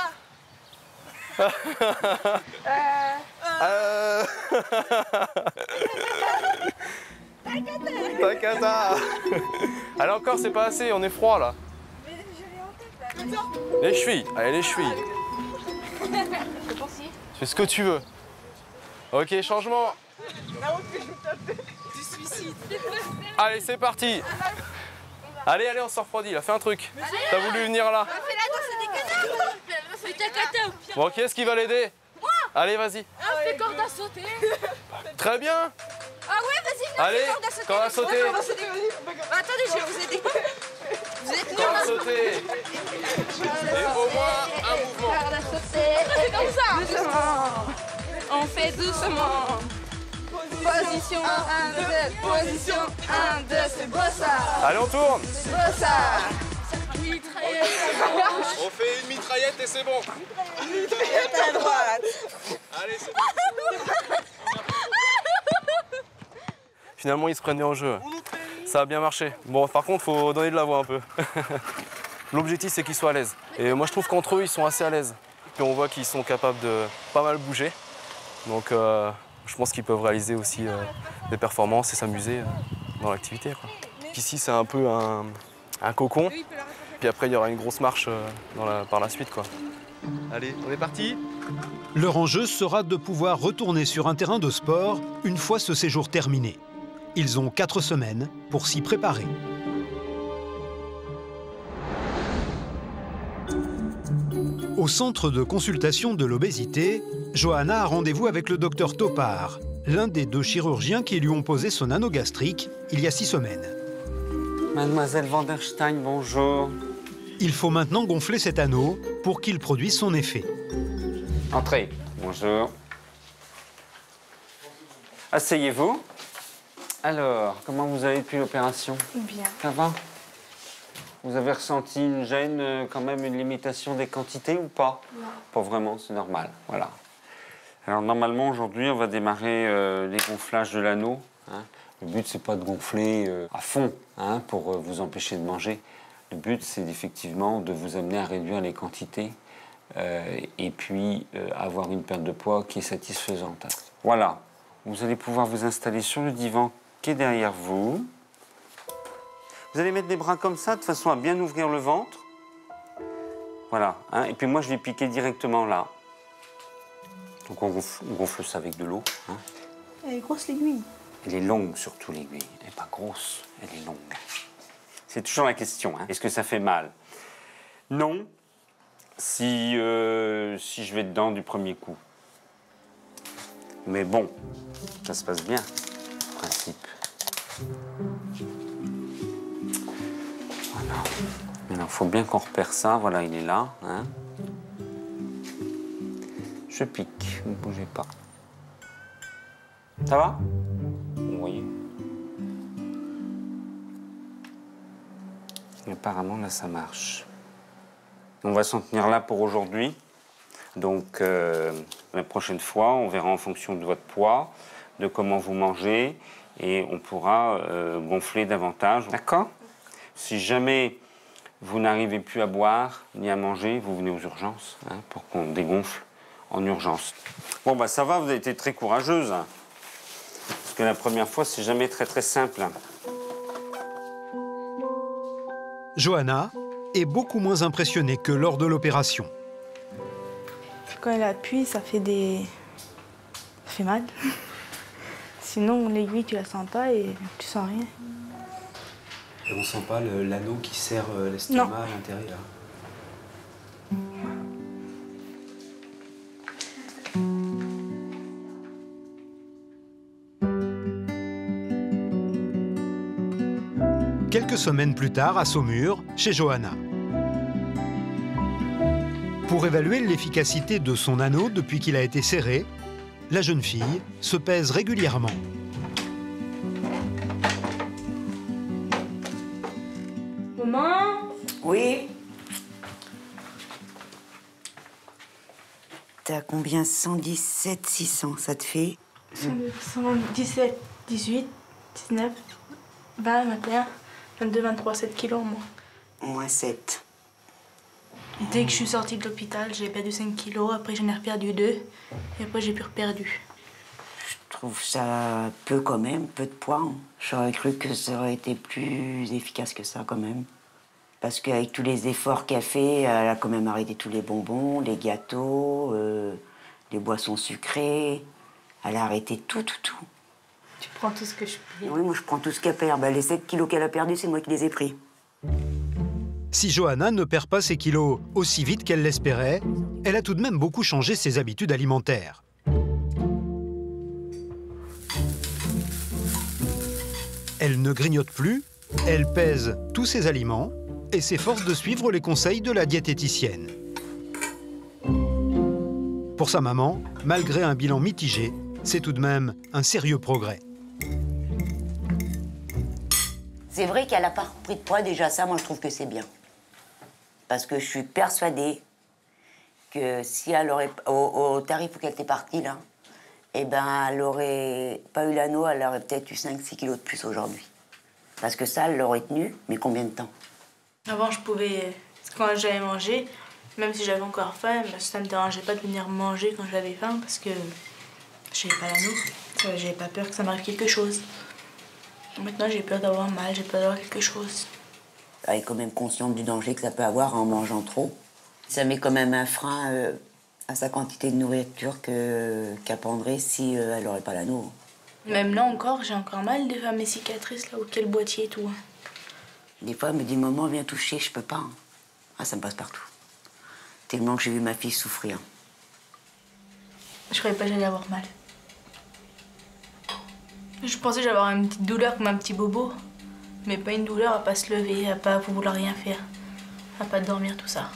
Takata. Allez, encore, c'est pas assez, on est froid là. Les chevilles, allez, les chevilles. Fais ce que tu veux. Ok, changement. Allez, c'est parti. Allez, allez, on se refroidit là, fais un truc. T'as voulu venir là. Bon, qui est-ce qui va l'aider? Allez, vas-y. Fais corde à sauter. Très bien. Ah ouais, vas-y, allez, corde à sauter. Attendez, je vais vous aider. Vous êtes corde à sauter. Et au moins un mouvement. Corde à sauter. C'est comme ça. Doucement. On fait doucement. Position 1, 2, position 1, 2, c'est beau ça. Allez, on tourne. C'est beau ça. On fait une mitraillette et c'est bon. Mitraillette à droite. Allez, c'est bon. Finalement, ils se prennent bien en jeu. Ça a bien marché. Bon, par contre, il faut donner de la voix un peu. L'objectif, c'est qu'ils soient à l'aise. Et moi, je trouve qu'entre eux, ils sont assez à l'aise. Puis on voit qu'ils sont capables de pas mal bouger. Donc, je pense qu'ils peuvent réaliser aussi des performances et s'amuser dans l'activité. Ici, c'est un peu un cocon. Puis après, il y aura une grosse marche par la suite, quoi. Allez, on est parti. Leur enjeu sera de pouvoir retourner sur un terrain de sport une fois ce séjour terminé. Ils ont 4 semaines pour s'y préparer. Au centre de consultation de l'obésité, Johanna a rendez-vous avec le docteur Topar, l'un des 2 chirurgiens qui lui ont posé son anneau gastrique il y a 6 semaines. Mademoiselle Vanderstein, bonjour. Il faut maintenant gonfler cet anneau pour qu'il produise son effet. Entrez. Bonjour. Asseyez-vous. Alors, comment vous avez depuis l'opération? Bien. Ça va? Vous avez ressenti une gêne, quand même une limitation des quantités ou pas? Non. Pas vraiment, c'est normal. Voilà. Alors, normalement, aujourd'hui, on va démarrer les gonflages de l'anneau. Hein. Le but, c'est pas de gonfler à fond hein, pour vous empêcher de manger. Le but, c'est effectivement de vous amener à réduire les quantités et puis avoir une perte de poids qui est satisfaisante. Voilà. Vous allez pouvoir vous installer sur le divan qui est derrière vous. Vous allez mettre les bras comme ça, de façon à bien ouvrir le ventre. Voilà. Hein. Et puis moi, je vais piquer directement là. Donc on gonfle ça avec de l'eau. Hein. Elle est grosse l'aiguille. Elle est longue, surtout l'aiguille. Elle n'est pas grosse, elle est longue. C'est toujours la question. Hein. Est-ce que ça fait mal? Non, si je vais dedans du premier coup. Mais bon, ça se passe bien, en principe. Voilà. Maintenant, il faut bien qu'on repère ça. Voilà, il est là. Hein. Je pique, ne bougez pas. Ça va? Vous voyez? Apparemment, là, ça marche. On va s'en tenir là pour aujourd'hui. Donc, la prochaine fois, on verra en fonction de votre poids, de comment vous mangez, et on pourra gonfler davantage. D'accord? Si jamais vous n'arrivez plus à boire ni à manger, vous venez aux urgences hein, pour qu'on dégonfle en urgence. Bon, bah ça va, vous avez été très courageuse. Hein, parce que la première fois, c'est jamais très simple. Johanna est beaucoup moins impressionnée que lors de l'opération. Quand elle appuie, ça fait mal. Sinon, l'aiguille, tu la sens pas et tu sens rien. Et on sent pas l'anneau qui serre l'estomac à l'intérieur? Quelques semaines plus tard, à Saumur, chez Johanna. Pour évaluer l'efficacité de son anneau depuis qu'il a été serré, la jeune fille se pèse régulièrement. Maman? Oui? T'as combien? 117 600, ça te fait? 117, 18, 19, 20, 21, 22, 23, 7 kilos, moi. Moins 7. Dès que je suis sortie de l'hôpital, j'ai perdu 5 kilos, après j'en ai reperdu 2, et après j'ai plus reperdu. Je trouve ça peu quand même, peu de poids. J'aurais cru que ça aurait été plus efficace que ça quand même. Parce qu'avec tous les efforts qu'elle fait, elle a quand même arrêté tous les bonbons, les gâteaux, les boissons sucrées. Elle a arrêté tout. Tu prends tout ce que je peux. Oui, moi je prends tout ce qu'elle perd. Les 7 kilos qu'elle a perdus, c'est moi qui les ai pris. Si Johanna ne perd pas ses kilos aussi vite qu'elle l'espérait, elle a tout de même beaucoup changé ses habitudes alimentaires. Elle ne grignote plus, elle pèse tous ses aliments et s'efforce de suivre les conseils de la diététicienne. Pour sa maman, malgré un bilan mitigé, c'est tout de même un sérieux progrès. C'est vrai qu'elle n'a pas repris de poids, déjà ça, moi je trouve que c'est bien. Parce que je suis persuadée que si elle aurait, au tarif où elle était partie là, eh ben elle aurait pas eu l'anneau, elle aurait peut-être eu 5-6 kilos de plus aujourd'hui. Parce que ça, elle l'aurait tenu, mais combien de temps? Avant, je pouvais, quand j'allais manger, même si j'avais encore faim, ça ne me dérangeait pas de venir manger quand j'avais faim parce que j'avais pas l'anneau. J'avais pas peur que ça m'arrive quelque chose. Maintenant, j'ai peur d'avoir mal, j'ai peur d'avoir quelque chose. Elle est quand même consciente du danger que ça peut avoir en mangeant trop. Ça met quand même un frein à sa quantité de nourriture qu'elle prendrait si elle n'aurait pas l'anneau. Même là encore, j'ai encore mal de faire mes cicatrices, là, où quel boîtier et tout. Des fois, elle me dit, maman, viens toucher, je peux pas. Ah, ça me passe partout. Tellement que j'ai vu ma fille souffrir. Je croyais pas que j'allais avoir mal. Je pensais que j'allais avoir une petite douleur comme un petit bobo. Mais pas une douleur à pas se lever, à pas vouloir rien faire, à pas dormir, tout ça.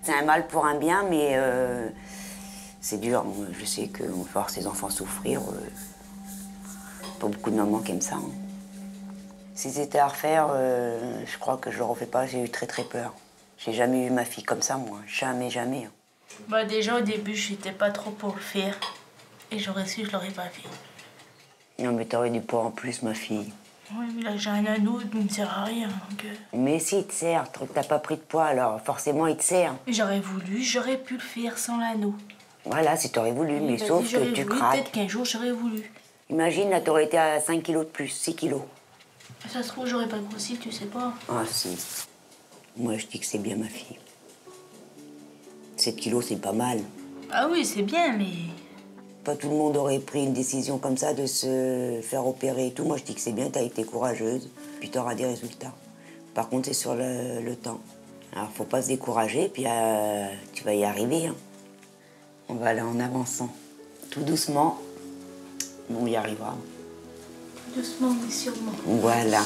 C'est un mal pour un bien, mais c'est dur. Je sais qu'on va voir ses enfants souffrir. Pas beaucoup de mamans qui aiment ça. Hein. Si c'était à refaire, je crois que je le refais pas. J'ai eu très très peur. J'ai jamais eu ma fille comme ça, moi. Jamais, jamais. Bah déjà au début, j'étais pas trop pour le faire. Et j'aurais su, je l'aurais pas fait. Non, mais t'aurais du poids en plus, ma fille. Oui, mais là j'ai un anneau, il me sert à rien. Donc, Mais si, il te sert. T'as pas pris de poids, alors forcément, il te sert. J'aurais voulu, j'aurais pu le faire sans l'anneau. Voilà, si t'aurais voulu, mais sauf que tu craques. Peut-être qu'un jour, j'aurais voulu. Imagine, là, t'aurais été à 5 kilos de plus, 6 kilos. Ça se trouve, j'aurais pas grossi, tu sais pas. Ah, si. Moi, je dis que c'est bien, ma fille. 7 kilos, c'est pas mal. Ah oui, c'est bien, mais... Pas tout le monde aurait pris une décision comme ça de se faire opérer et tout. Moi, je dis que c'est bien, t'as été courageuse, puis t'auras des résultats. Par contre, c'est sur le temps. Alors, faut pas se décourager, puis tu vas y arriver. Hein. On va aller en avançant. Tout doucement, on y arrivera. Doucement, mais sûrement. Voilà.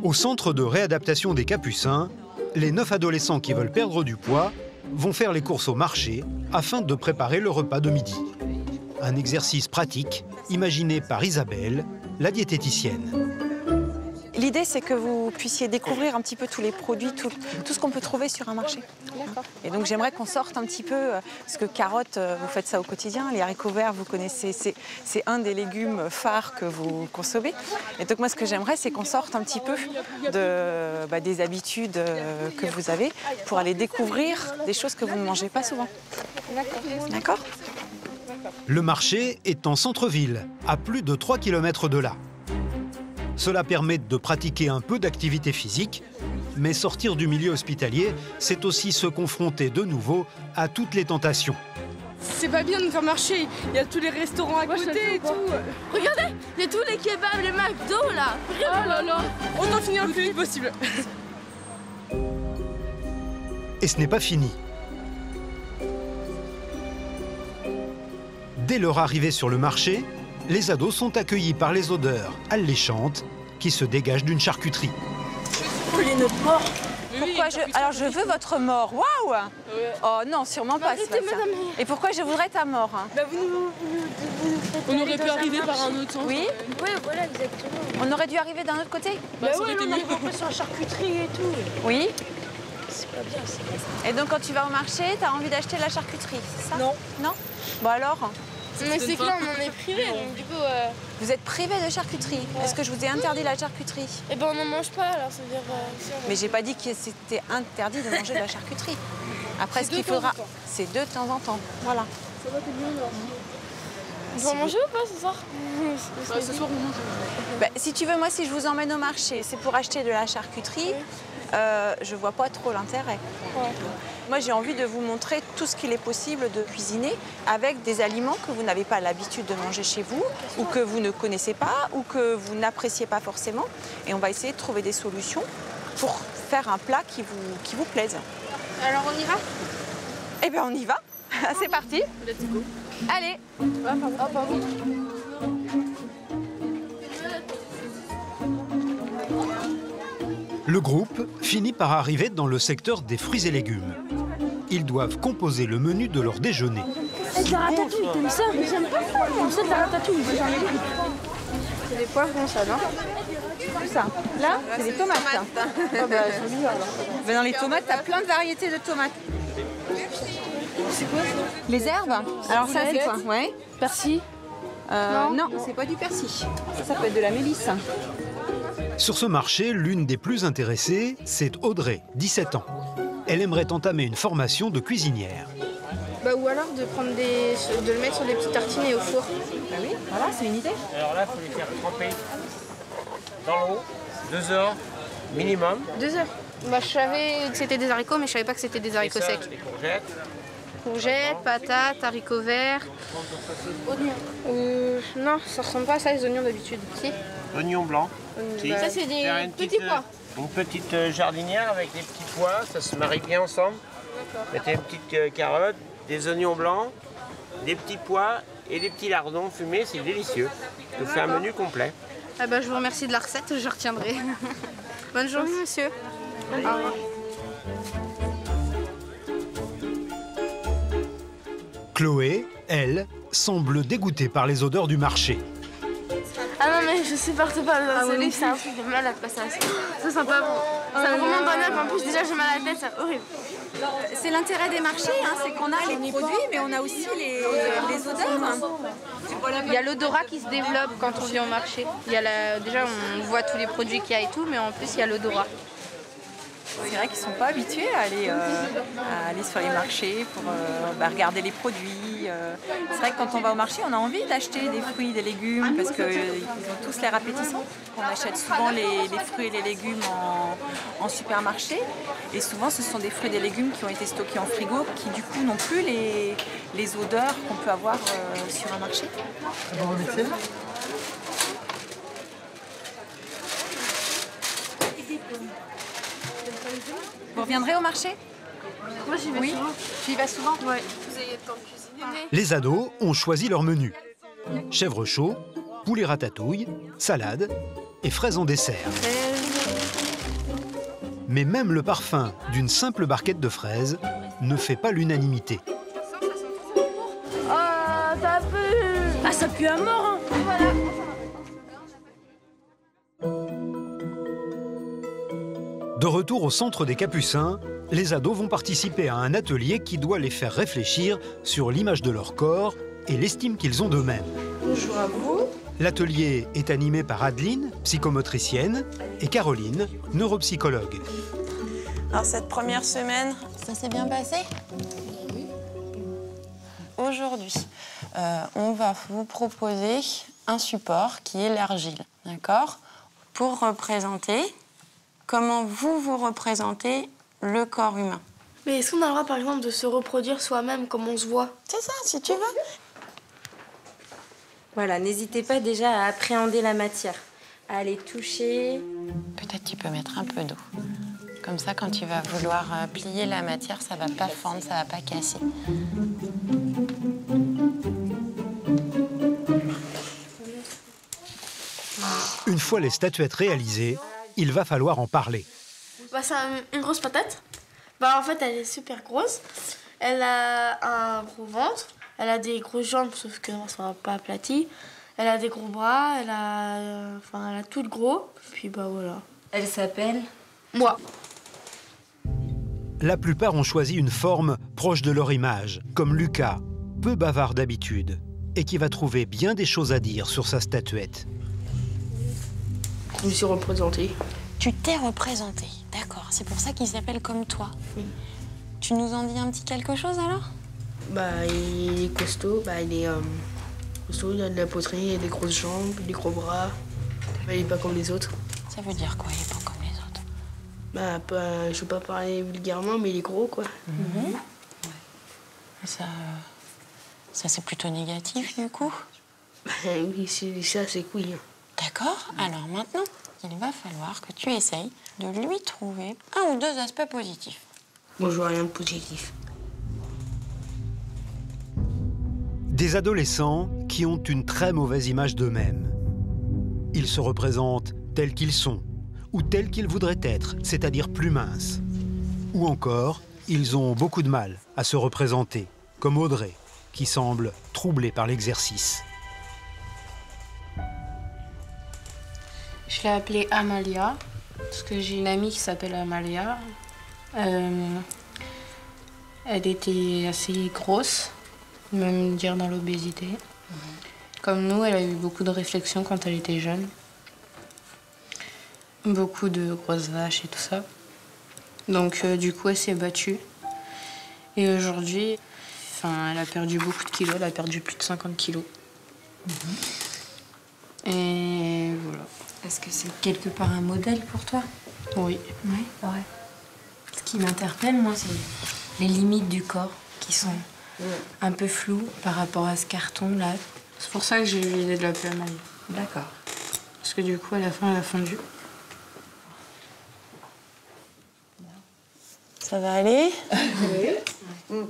Au centre de réadaptation des Capucins, les 9 adolescents qui veulent perdre du poids vont faire les courses au marché afin de préparer le repas de midi. Un exercice pratique imaginé par Isabelle, la diététicienne. L'idée, c'est que vous puissiez découvrir un petit peu tous les produits, tout ce qu'on peut trouver sur un marché. Et donc, j'aimerais qu'on sorte un petit peu, parce que carottes, vous faites ça au quotidien, les haricots verts, vous connaissez, c'est un des légumes phares que vous consommez. Et donc, moi, ce que j'aimerais, c'est qu'on sorte un petit peu des habitudes que vous avez pour aller découvrir des choses que vous ne mangez pas souvent. D'accord ? Le marché est en centre-ville, à plus de 3 km de là. Cela permet de pratiquer un peu d'activité physique, mais sortir du milieu hospitalier, c'est aussi se confronter de nouveau à toutes les tentations. C'est pas bien de nous faire marcher, il y a tous les restaurants à côté et tout. Regardez, il y a tous les kebabs, les McDo là. Oh là là, on en finit le plus vite possible. Et ce n'est pas fini. Dès leur arrivée sur le marché, les ados sont accueillis par les odeurs alléchantes qui se dégagent d'une charcuterie. Notre mort. Pourquoi Alors je veux votre mort. Waouh. Oh non, sûrement pas. Et pourquoi je voudrais ta mort hein? On aurait pu arriver par un autre sens. Oui. Oui, voilà, exactement. On aurait dû arriver d'un autre côté. Bah oui, on arrive un peu sur la charcuterie et tout. Oui. C'est pas bien, c'est pas ça. Et donc quand tu vas au marché, t'as envie d'acheter de la charcuterie, c'est ça? Non. Non? Bon alors? Mais c'est que là, on en est privé, donc du coup... Vous êtes privé de charcuterie. Ouais. Est-ce que je vous ai interdit la charcuterie? Eh ben, on n'en mange pas, alors ça veut dire... Mais j'ai pas dit que c'était interdit de manger de la charcuterie. Après, ce qu'il faudra... C'est de temps en temps. Voilà. Ça va, t'es bien, là. On va manger ou pas ce soir? Ce soir, on mange. Bah, si tu veux, moi, si je vous emmène au marché, c'est pour acheter de la charcuterie. Je vois pas trop l'intérêt. Ouais. Moi, j'ai envie de vous montrer tout ce qu'il est possible de cuisiner avec des aliments que vous n'avez pas l'habitude de manger chez vous, ou que vous ne connaissez pas, ou que vous n'appréciez pas forcément. Et on va essayer de trouver des solutions pour faire un plat qui vous plaise. Alors, on y va? Eh bien, on y va. C'est parti. Let's go. Allez. Ah, pardon. Le groupe finit par arriver dans le secteur des fruits et légumes. Ils doivent composer le menu de leur déjeuner. De la ratatouille, t'aimes ça? J'aime pas ça, de la ratatouille, j'en ai pris. C'est des poivrons, ça, non? Tout ça. Là, c'est des tomates. Ça. Oh, bah, elles sont bizarres, là. Dans les tomates, t'as plein de variétés de tomates. C'est quoi ça? Les herbes? Alors ça, c'est quoi? Ouais. Persil? Non, c'est pas du persil. Ça peut être de la mélisse. Sur ce marché, l'une des plus intéressées, c'est Audrey, 17 ans. Elle aimerait entamer une formation de cuisinière. Bah, ou alors de prendre de le mettre sur des petites tartines au four. Bah oui, voilà, c'est une idée. Alors là, il faut les faire tremper dans l'eau, 2 heures minimum. 2 heures? Bah, je savais que c'était des haricots, mais je savais pas que c'était des haricots secs. Les courgettes. Courgettes, patates, haricots verts. Oignons. Non, ça ressemble pas à ça, les oignons d'habitude. Si. Oignons blancs. Si. Ça, c'est des Faire une petits pois. Une petite jardinière avec des petits pois, ça se marie bien ensemble. Mettez une petite carotte, des oignons blancs, des petits pois et des petits lardons fumés, c'est délicieux. Je vous fais un menu complet. Ah bah, je vous remercie de la recette, je retiendrai. Bonne journée, monsieur. Au revoir. Chloé, elle, semble dégoûtée par les odeurs du marché. Ah non mais je supporte pas ce livre, c'est un truc de malade pas ça. Ça sent pas bon. Ça me remonte dans l'œuf, en plus déjà j'ai mal à la tête, c'est horrible. C'est l'intérêt des marchés, hein, c'est qu'on a les produits, mais on a aussi les odeurs. Il y a l'odorat qui se développe quand on vient au marché. Il y a déjà, on voit tous les produits qu'il y a et tout, mais en plus, il y a l'odorat. C'est vrai qu'ils ne sont pas habitués à aller sur les marchés pour regarder les produits. C'est vrai que quand on va au marché, on a envie d'acheter des fruits, des légumes, parce qu'ils ont tous l'air appétissants. On achète souvent les fruits et les légumes en supermarché. Et souvent, ce sont des fruits et des légumes qui ont été stockés en frigo, qui du coup n'ont plus les odeurs qu'on peut avoir sur un marché. Vous reviendrez au marché? Moi j'y vais souvent. Tu y vas souvent? Ouais. Vous avez le temps de cuisiner. Les ados ont choisi leur menu. Chèvre chaud, poulet ratatouille, salade et fraises en dessert. Mais même le parfum d'une simple barquette de fraises ne fait pas l'unanimité. Oh, ça pue! Ah, ça pue à mort, hein. Voilà. De retour au centre des Capucins, les ados vont participer à un atelier qui doit les faire réfléchir sur l'image de leur corps et l'estime qu'ils ont d'eux-mêmes. Bonjour à vous. L'atelier est animé par Adeline, psychomotricienne, et Caroline, neuropsychologue. Alors cette première semaine, ça s'est bien passé? Oui. Aujourd'hui, on va vous proposer un support qui est l'argile, d'accord? Pour représenter comment vous représentez le corps humain. Mais est-ce qu'on a le droit, par exemple, de se reproduire soi-même comme on se voit? C'est ça, si tu veux. Voilà, n'hésitez pas déjà à appréhender la matière, à aller toucher. Peut-être tu peux mettre un peu d'eau. Comme ça, quand tu vas vouloir plier la matière, ça va pas fendre, ça va pas casser. Une fois les statuettes réalisées, il va falloir en parler. Bah, c'est une grosse patate. Bah, en fait, elle est super grosse. Elle a un gros ventre. Elle a des grosses jambes, sauf que non, ça va pas aplati. Elle a des gros bras. Elle a tout de gros. Puis bah voilà. Elle s'appelle? Moi. La plupart ont choisi une forme proche de leur image, comme Lucas, peu bavard d'habitude, et qui va trouver bien des choses à dire sur sa statuette. Je me suis représentée. Tu t'es représentée, d'accord. C'est pour ça qu'il s'appelle comme toi. Oui. Tu nous en dis un petit quelque chose alors? Bah, il est costaud. Bah, il est costaud, il a de la poitrine, il a des grosses jambes, des gros bras. Bah, il est pas comme les autres. Ça veut dire quoi, il est pas comme les autres? Bah, je veux pas parler vulgairement, mais il est gros, quoi. Ouais. Ça c'est plutôt négatif, du coup? Bah, oui, ça, c'est oui. D'accord. Alors maintenant, il va falloir que tu essayes de lui trouver un ou deux aspects positifs. Moi, je vois rien de positif. Des adolescents qui ont une très mauvaise image d'eux-mêmes. Ils se représentent tels qu'ils sont, ou tels qu'ils voudraient être, c'est-à-dire plus minces. Ou encore, ils ont beaucoup de mal à se représenter, comme Audrey, qui semble troublée par l'exercice. Je l'ai appelée Amalia, parce que j'ai une amie qui s'appelle Amalia. Elle était assez grosse, même dire dans l'obésité. Comme nous, elle a eu beaucoup de réflexions quand elle était jeune. Beaucoup de grosses vaches et tout ça. Donc du coup, elle s'est battue. Et aujourd'hui, elle a perdu beaucoup de kilos, elle a perdu plus de 50 kilos. Et voilà. Est-ce que c'est quelque part un modèle pour toi? Oui. Oui. Ouais. qui m'interpelle, moi, c'est les limites du corps qui sont un peu floues par rapport à ce carton-là. C'est pour ça que j'ai eu l'idée de la PMA. D'accord. Parce que du coup, à la fin, elle a fondu. Ça va aller? Oui.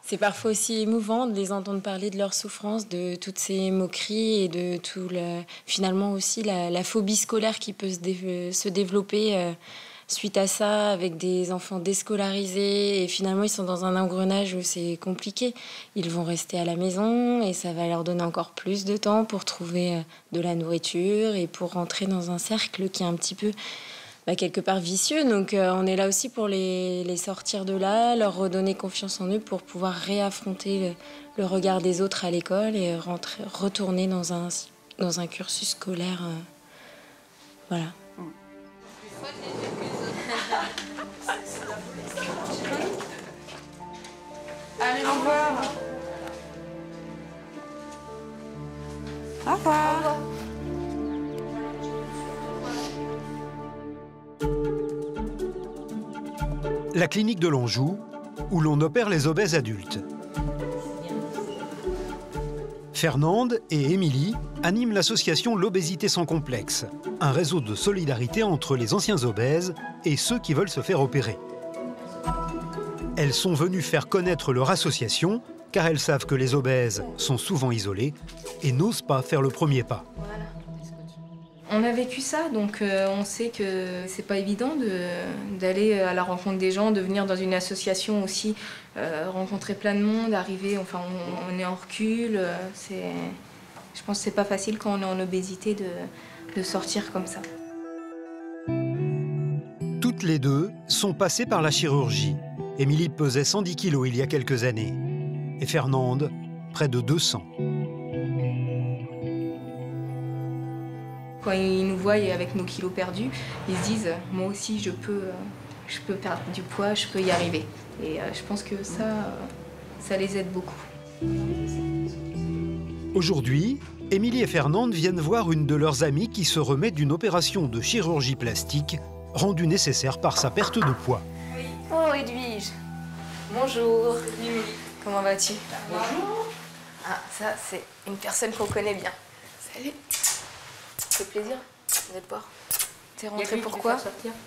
C'est parfois aussi émouvant de les entendre parler de leur souffrance, de toutes ces moqueries et de tout finalement aussi la phobie scolaire qui peut se développer suite à ça, avec des enfants déscolarisés. Et finalement, ils sont dans un engrenage où c'est compliqué. Ils vont rester à la maison et ça va leur donner encore plus de temps pour trouver de la nourriture et pour rentrer dans un cercle qui est un petit peu quelque part vicieux. Donc on est là aussi pour les sortir de là, leur redonner confiance en eux pour pouvoir réaffronter le regard des autres à l'école et retourner dans un cursus scolaire. Voilà. Allez, au revoir. Au revoir. La clinique de l'Anjou, où l'on opère les obèses adultes. Fernande et Émilie animent l'association L'Obésité sans complexe, un réseau de solidarité entre les anciens obèses et ceux qui veulent se faire opérer. Elles sont venues faire connaître leur association, car elles savent que les obèses sont souvent isolés et n'osent pas faire le premier pas. On a vécu ça, donc on sait que c'est pas évident d'aller à la rencontre des gens, de venir dans une association aussi, rencontrer plein de monde, arriver, enfin on est en recul. Je pense que c'est pas facile quand on est en obésité de sortir comme ça. Toutes les deux sont passées par la chirurgie. Émilie pesait 110 kilos il y a quelques années et Fernande, près de 200. Quand ils nous voient avec nos kilos perdus, ils se disent « moi aussi je peux perdre du poids, je peux y arriver ». Et je pense que ça les aide beaucoup. Aujourd'hui, Émilie et Fernande viennent voir une de leurs amies qui se remet d'une opération de chirurgie plastique rendue nécessaire par sa perte de poids. Oh Edwige, bonjour. Comment vas-tu? Bonjour. Ah, ça c'est une personne qu'on connaît bien. Salut. Ça fait plaisir de te voir. T'es rentrée pourquoi?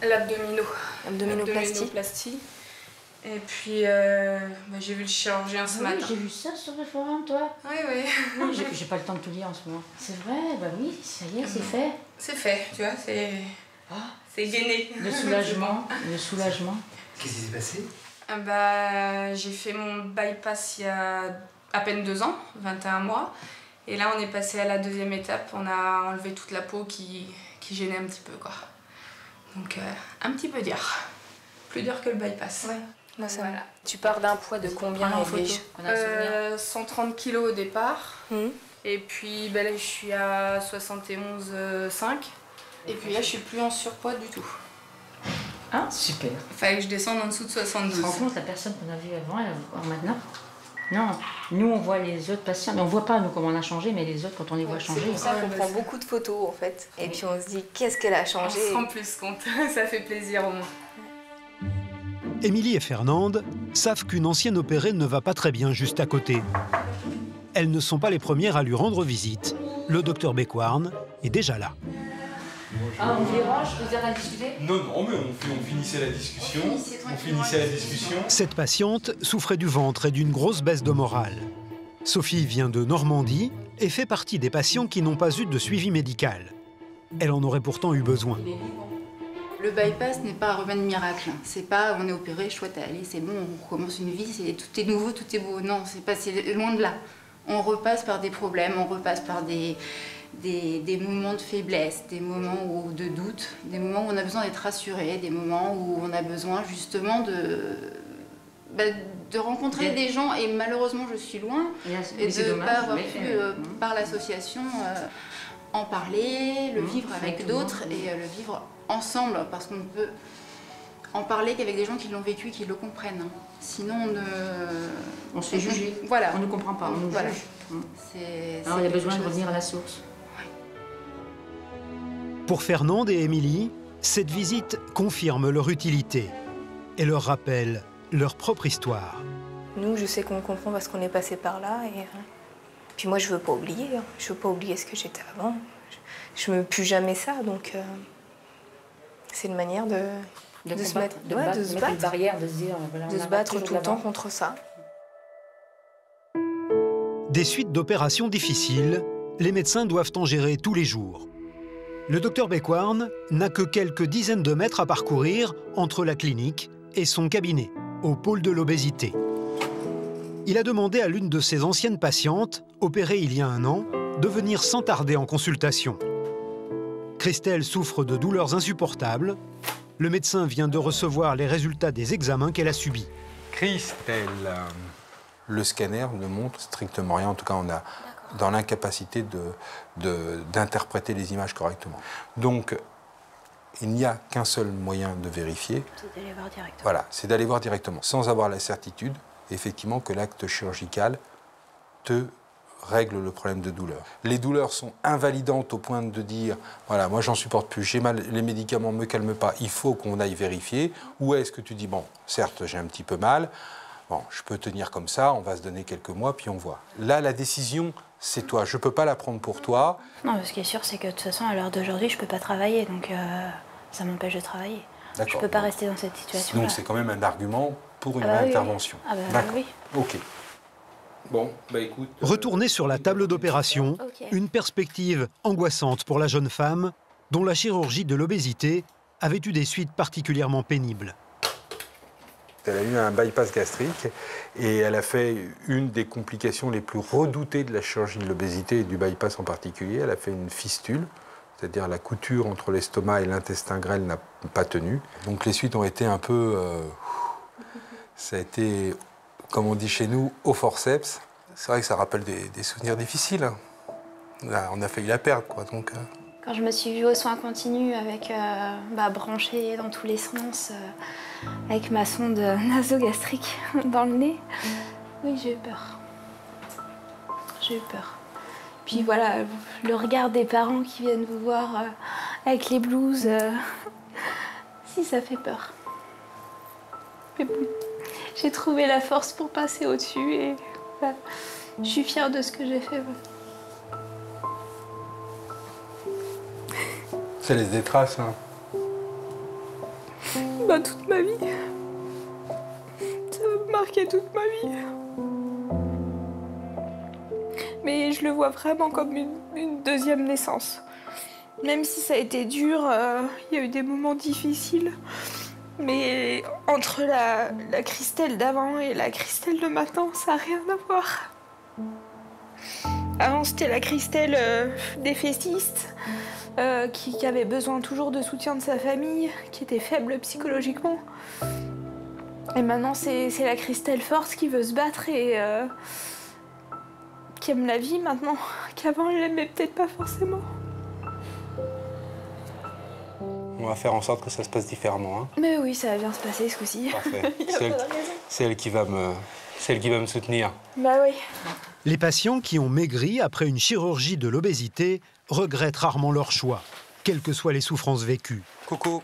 L'abdominoplastie. Et puis, j'ai vu le chirurgien ce matin. J'ai vu ça sur le forum, toi. Oui. J'ai pas le temps de tout lire en ce moment. C'est vrai, bah oui, ça y est, c'est fait. C'est fait, tu vois, c'est gainé. Le soulagement, le soulagement. Qu'est-ce qui s'est passé? J'ai fait mon bypass il y a à peine 2 ans, 21 mois. Et là, on est passé à la 2e étape. On a enlevé toute la peau qui gênait un petit peu, quoi. Donc, un petit peu dur. Plus dur que le bypass. Ouais. Moi, ça voilà. Tu pars d'un poids de combien en photo 130 kg au départ. Et puis, là, je suis à 71,5. Et puis là, je suis plus en surpoids du tout. Ah, super. Il fallait que je descende en dessous de 72. Tu te rends compte, la personne qu'on a vue avant, elle va voir maintenant? Non, nous on voit les autres patients, mais on voit pas nous comment on a changé, mais les autres quand on les voit changer. C'est pour ça qu'on prend beaucoup de photos en fait, et puis on se dit qu'est-ce qu'elle a changé. On se rend plus compte, ça fait plaisir au moins. Émilie et Fernande savent qu'une ancienne opérée ne va pas très bien juste à côté. Elles ne sont pas les premières à lui rendre visite. Le docteur Bécoirne est déjà là. Ah, on dérange, vous êtes à discuter? Non, mais on finissait la discussion. Cette patiente souffrait du ventre et d'une grosse baisse de morale. Sophie vient de Normandie et fait partie des patients qui n'ont pas eu de suivi médical. Elle en aurait pourtant eu besoin. Le bypass n'est pas un remède miracle. C'est pas on est opéré, chouette, allez, c'est bon, on recommence une vie, tout est nouveau, tout est beau. Non, c'est loin de là. On repasse par des problèmes, on repasse par des moments de faiblesse, des moments de doute, des moments où on a besoin d'être rassuré, des moments où on a besoin justement de rencontrer des gens. Et malheureusement, je suis loin et de ne pas avoir pu, par l'association, en parler, le vivre avec d'autres et le vivre ensemble, parce qu'on ne peut en parler qu'avec des gens qui l'ont vécu et qui le comprennent. Sinon, on se fait juger. Voilà. On ne comprend pas, on nous juge. Alors, il y a besoin de revenir à la source. Pour Fernande et Émilie, Cette visite confirme leur utilité et leur rappelle leur propre histoire. Nous, je sais qu'on comprend parce qu'on est passé par là. Et puis moi, je veux pas oublier. Je veux pas oublier ce que j'étais avant. Je me plus jamais ça, donc c'est une manière de se mettre, de se battre, une barrière, de se dire, voilà, de se battre tout le temps contre ça. Des suites d'opérations difficiles, les médecins doivent en gérer tous les jours. Le docteur Becquarn n'a que quelques dizaines de mètres à parcourir entre la clinique et son cabinet, au pôle de l'obésité. Il a demandé à l'une de ses anciennes patientes, opérée il y a 1 an, de venir sans tarder en consultation. Christelle souffre de douleurs insupportables. Le médecin vient de recevoir les résultats des examens qu'elle a subis. Christelle, le scanner ne montre strictement rien. En tout cas, on a dans l'incapacité d'interpréter les images correctement. Donc, il n'y a qu'un seul moyen de vérifier. C'est d'aller voir directement. Voilà, c'est d'aller voir directement, sans avoir la certitude, effectivement, que l'acte chirurgical te règle le problème de douleur. Les douleurs sont invalidantes au point de dire, voilà, moi j'en supporte plus, j'ai mal, les médicaments ne me calment pas, il faut qu'on aille vérifier. Ou est-ce que tu dis, bon, certes, j'ai un petit peu mal, bon, je peux tenir comme ça, on va se donner quelques mois, puis on voit. Là, la décision, c'est toi. Je ne peux pas la prendre pour toi. Non, ce qui est sûr, c'est que de toute façon, à l'heure d'aujourd'hui, je ne peux pas travailler, donc ça m'empêche de travailler. Je ne peux pas rester dans cette situation-là. Donc c'est quand même un argument pour une intervention. Oui. Ah bah, d'accord. Oui. Ok. Bon, bah écoute... Retourner sur la table d'opération, une perspective angoissante pour la jeune femme dont la chirurgie de l'obésité avait eu des suites particulièrement pénibles. Elle a eu un bypass gastrique et elle a fait une des complications les plus redoutées de la chirurgie de l'obésité et du bypass en particulier. Elle a fait une fistule, c'est-à-dire la couture entre l'estomac et l'intestin grêle n'a pas tenu. Donc les suites ont été un peu... ça a été, comme on dit chez nous, au forceps. C'est vrai que ça rappelle des souvenirs difficiles. Là, on a failli la perdre, quoi. Donc, Quand je me suis vue aux soins continus avec branchée dans tous les sens, avec ma sonde nasogastrique dans le nez, oui, j'ai eu peur. J'ai eu peur. Puis voilà, le regard des parents qui viennent vous voir avec les blouses, si, ça fait peur. Mais bon, j'ai trouvé la force pour passer au-dessus et voilà, je suis fière de ce que j'ai fait. ça laisse des traces, hein. Bah, toute ma vie. Ça va me marquer toute ma vie. Mais je le vois vraiment comme une deuxième naissance. Même si ça a été dur, il y a eu des moments difficiles. Mais entre la Christelle d'avant et la Christelle de maintenant, ça n'a rien à voir. Avant, c'était la Christelle défaitiste, qui avait besoin toujours de soutien de sa famille, qui était faible psychologiquement. Et maintenant, c'est la Christelle forte qui veut se battre et qui aime la vie maintenant, qu'avant, elle l'aimait peut-être pas forcément. On va faire en sorte que ça se passe différemment, hein. Mais oui, ça va bien se passer ce coup-ci. Parfait. C'est elle qui va me soutenir. Bah oui. Les patients qui ont maigri après une chirurgie de l'obésité regrettent rarement leur choix, quelles que soient les souffrances vécues. Coco.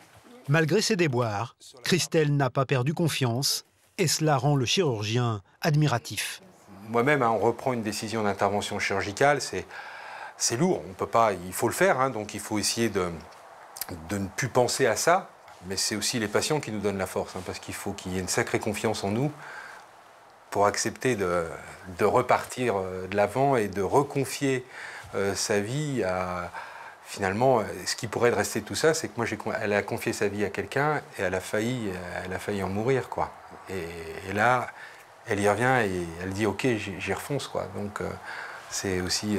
Malgré ses déboires, Christelle n'a pas perdu confiance et cela rend le chirurgien admiratif. Moi-même, hein, on reprend une décision d'intervention chirurgicale, c'est lourd, on peut pas, il faut le faire, hein, donc il faut essayer de ne plus penser à ça, mais c'est aussi les patients qui nous donnent la force, hein, parce qu'il faut qu'il y ait une sacrée confiance en nous pour accepter de repartir de l'avant et de reconfier sa vie à... Finalement, ce qui pourrait rester tout ça, c'est que moi, elle a confié sa vie à quelqu'un et elle a failli en mourir, quoi. Et là, elle y revient et elle dit « Ok, j'y refonce », quoi. Donc, c'est aussi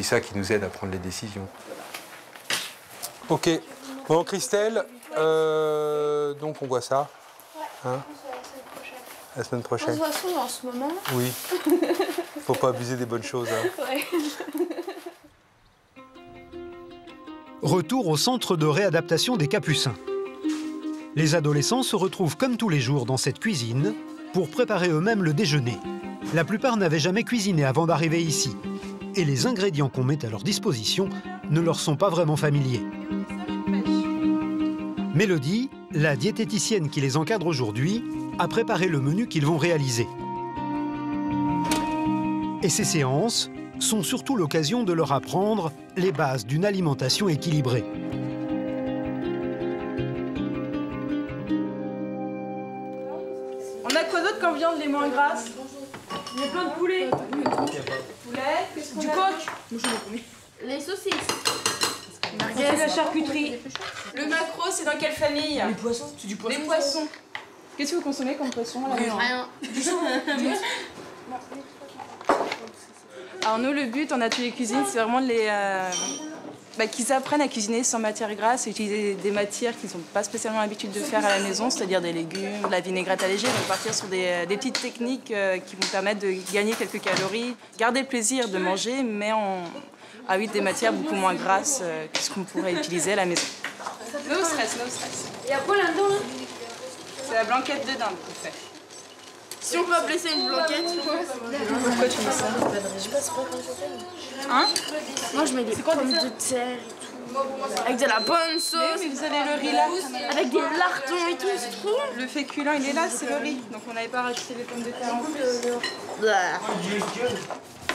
ça qui nous aide à prendre les décisions. Ok. Bon, Christelle, donc on voit ça. Hein, la semaine prochaine. De toute façon, en ce moment... Oui. Faut pas abuser des bonnes choses. Hein. Ouais. Retour au centre de réadaptation des Capucins. Les adolescents se retrouvent comme tous les jours dans cette cuisine pour préparer eux-mêmes le déjeuner. La plupart n'avaient jamais cuisiné avant d'arriver ici. Et les ingrédients qu'on met à leur disposition ne leur sont pas vraiment familiers. Mélodie, la diététicienne qui les encadre aujourd'hui, a préparé le menu qu'ils vont réaliser. Et ces séances sont surtout l'occasion de leur apprendre les bases d'une alimentation équilibrée. On a quoi d'autre comme viande les moins grasses? Il y a plein de poulets. Poulet, du coq. Les saucisses. C'est la charcuterie. Le maquereau, c'est dans quelle famille? Les poissons. C'est du poisson. Les poissons. Qu'est-ce que vous consommez comme poisson à la maison? Rien. Alors nous, le but en atelier cuisine, c'est vraiment qu'ils apprennent à cuisiner sans matière grasse et utiliser des matières qu'ils n'ont pas spécialement l'habitude de faire à la maison, c'est-à-dire des légumes, de la vinaigrette allégée, donc partir sur des petites techniques qui vont permettre de gagner quelques calories, garder le plaisir de manger, mais avec des matières beaucoup moins grasses que ce qu'on pourrait utiliser à la maison. No stress, no stress. Il y a quoi là-dedans là? C'est la blanquette de dinde qu'on fait. Si on peut appeler ça une blanquette. Pourquoi tu mets ça? Je sais pas, c'est pas comment ça s'appelle. Hein? Moi je mets des pommes de terre et tout. Avec de la bonne sauce. Mais vous avez le riz là. Avec des lardons et tout, c'est trop bon. Le féculent il est là, c'est le riz. Donc on n'avait pas rajouté les pommes de terre en plus.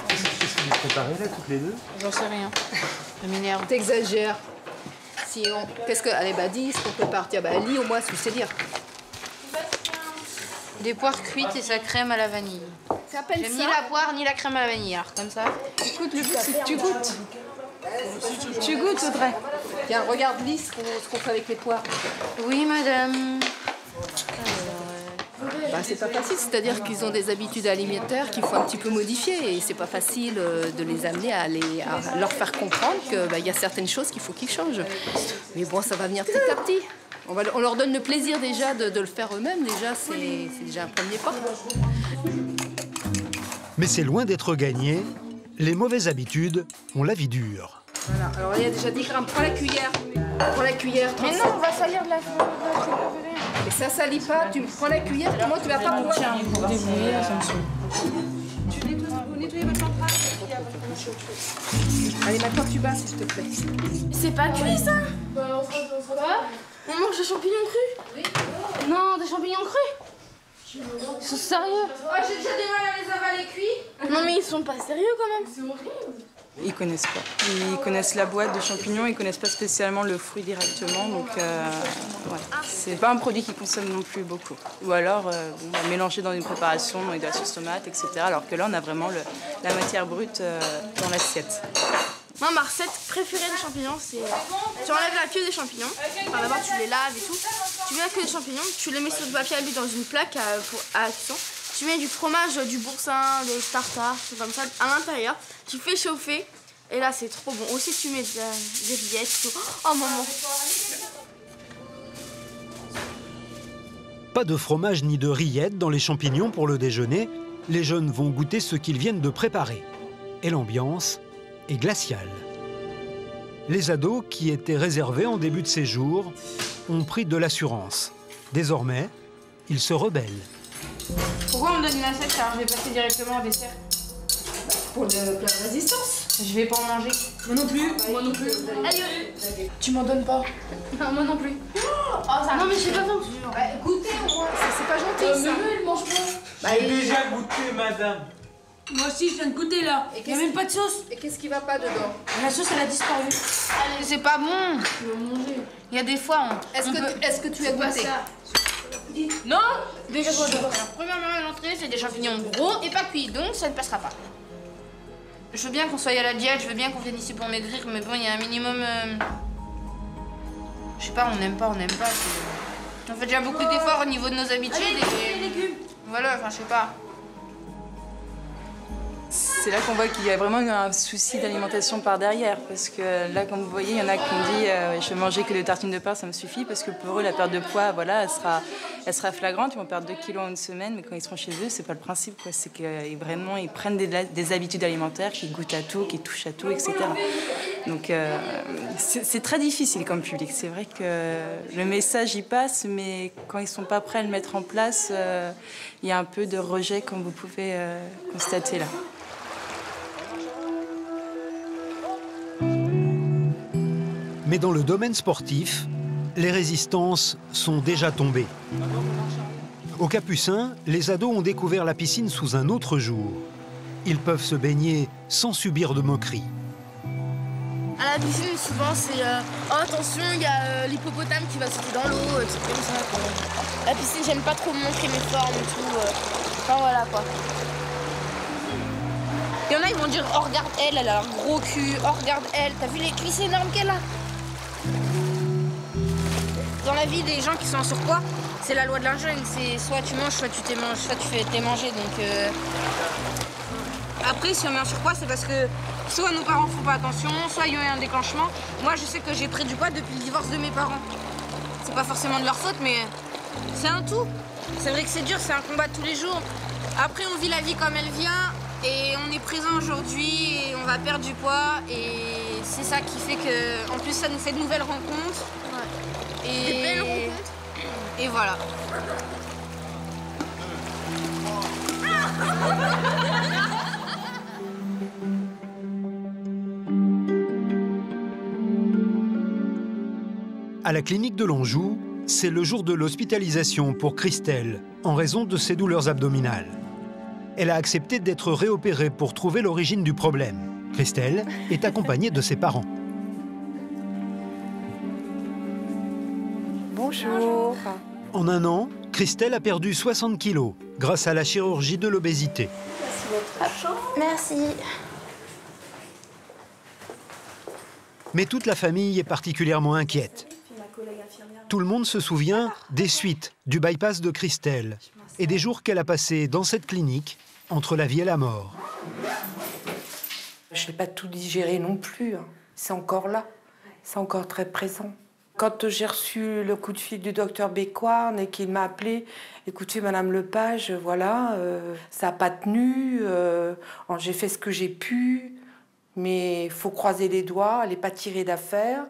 Qu'est-ce que vous préparez là, toutes les deux? J'en sais rien. Ça m'énerve. T'exagères. Si on... Qu'est-ce que... Allez, bah dis ce qu'on prépare. Tiens, bah lis au moins ce que je sais dire. Des poires cuites et sa crème à la vanille. J'aime ni la poire ni la crème à la vanille, alors comme ça. Écoute, le but c'est que tu goûtes. Tu goûtes, Audrey. Tiens, regarde, lis ce qu'on fait avec les poires. Oui, madame. Bah, c'est pas facile, c'est-à-dire qu'ils ont des habitudes alimentaires qu'il faut un petit peu modifier et c'est pas facile de les amener à leur faire comprendre qu'il y a certaines choses qu'il faut qu'ils changent. Mais bon, ça va venir petit à petit. On leur donne le plaisir déjà de le faire eux-mêmes, déjà c'est déjà un premier pas. Mais c'est loin d'être gagné. Les mauvaises habitudes ont la vie dure. Voilà, alors il y a déjà 10 grammes. Prends la cuillère. Prends la cuillère. Mais non, on va salir de la Et ça salit pas, tu prends la cuillère, comment tu vas pas pouvoir... Tiens, pour débrouiller, ça me saoule. Vous nettoyez votre centrale. Allez, maintenant tu bats, s'il te plaît. C'est pas cuit, ça? Quoi? On mange des champignons crus? Oui. Non, des champignons crus? Ils sont sérieux? Oh, j'ai déjà du mal à les avaler cuits. Non, mais ils sont pas sérieux quand même. C'est horrible. Ils connaissent pas. Ils connaissent la boîte de champignons, ils connaissent pas spécialement le fruit directement, donc ouais. C'est pas un produit qu'ils consomment non plus beaucoup. Ou alors mélanger dans une préparation, avec de la sauce tomate, etc. Alors que là, on a vraiment la matière brute dans l'assiette. Moi, ma recette préférée de champignons, c'est tu enlèves la queue des champignons. Enfin, d'abord, tu les laves et tout. Tu mets la queue des champignons, tu les mets sur le papier à lui dans une plaque à cuisson. Tu mets du fromage, du boursin, des tartares, tout comme ça, à l'intérieur. Tu fais chauffer. Et là, c'est trop bon. Aussi, tu mets des rillettes, tout. Oh, maman. Pas de fromage ni de rillettes dans les champignons pour le déjeuner. Les jeunes vont goûter ce qu'ils viennent de préparer. Et l'ambiance est glaciale. Les ados, qui étaient réservés en début de séjour, ont pris de l'assurance. Désormais, ils se rebellent. Pourquoi on me donne une assiette alors je vais passer directement au dessert? Pour le plat de résistance. Je vais pas en manger. Moi non plus. Moi non plus. Allez, tu m'en donnes pas. Non, moi non plus. Oh, ça non, mais j'ai pas faim. Bah, goûtez au moins. C'est pas gentil, ça. Mais il mange pas. J'ai déjà goûté, madame. Moi aussi, je viens de goûter là. Il y a même pas de sauce. Et qu'est-ce qui va pas dedans? La sauce, elle a disparu. Allez, c'est pas bon. Je vais manger. Il y a des fois, Est-ce que tu as goûté? Non. Dégage-moi d'abord. Alors, premièrement, l'entrée, c'est des champignons gros et pas cuits, donc ça ne passera pas. Je veux bien qu'on soit à la diète, je veux bien qu'on vienne ici pour maigrir, mais bon, il y a un minimum... Je sais pas, on n'aime pas. On fait déjà beaucoup d'efforts au niveau de nos habitudes. Allez, les légumes. Voilà, enfin, je sais pas. C'est là qu'on voit qu'il y a vraiment un souci d'alimentation par derrière. Parce que là, comme vous voyez, il y en a qui me disent je vais manger que des tartines de pain, ça me suffit. Parce que pour eux, la perte de poids, voilà, elle sera flagrante. Ils vont perdre 2 kilos en une semaine. Mais quand ils seront chez eux, c'est pas le principe, quoi. C'est qu'ils vraiment, ils prennent des habitudes alimentaires, qu'ils goûtent à tout, qu'ils touchent à tout, etc. Donc, c'est très difficile comme public. C'est vrai que le message y passe, mais quand ils sont pas prêts à le mettre en place, il y a un peu de rejet, comme vous pouvez constater là. Mais dans le domaine sportif, les résistances sont déjà tombées. Au Capucin, les ados ont découvert la piscine sous un autre jour. Ils peuvent se baigner sans subir de moqueries. À la piscine, souvent, c'est oh, attention, il y a l'hippopotame qui va sauter dans l'eau, c'est comme ça. Quoi. La piscine, j'aime pas trop montrer mes formes et tout. Enfin, voilà quoi. Il y en a, ils vont dire oh, regarde elle, elle a un gros cul. Oh, regarde elle, t'as vu les cuisses énormes qu'elle a? Dans la vie, des gens qui sont en surpoids, c'est la loi de la jungle. C'est soit tu manges, soit tu t'es soit tu fais t'es mangé. Donc, après, si on est en surpoids, c'est parce que soit nos parents font pas attention, soit il y a eu un déclenchement. Moi, je sais que j'ai pris du poids depuis le divorce de mes parents. C'est pas forcément de leur faute, mais c'est un tout. C'est vrai que c'est dur, c'est un combat tous les jours. Après, on vit la vie comme elle vient et on est présent aujourd'hui et on va perdre du poids. Et c'est ça qui fait que, en plus, ça nous fait de nouvelles rencontres. Ouais. Et des belles rencontres. Et voilà. À la clinique de Lonjou, c'est le jour de l'hospitalisation pour Christelle, en raison de ses douleurs abdominales. Elle a accepté d'être réopérée pour trouver l'origine du problème. Christelle est accompagnée de ses parents. Bonjour. En un an, Christelle a perdu 60 kilos grâce à la chirurgie de l'obésité. Merci. Mais toute la famille est particulièrement inquiète. Tout le monde se souvient des suites du bypass de Christelle et des jours qu'elle a passés dans cette clinique entre la vie et la mort. Je n'ai pas tout digéré non plus. C'est encore là. C'est encore très présent. Quand j'ai reçu le coup de fil du docteur Bécoirne et qu'il m'a appelé, écoutez, Madame Lepage, voilà, ça n'a pas tenu, j'ai fait ce que j'ai pu, mais il faut croiser les doigts, elle n'est pas tirée d'affaire.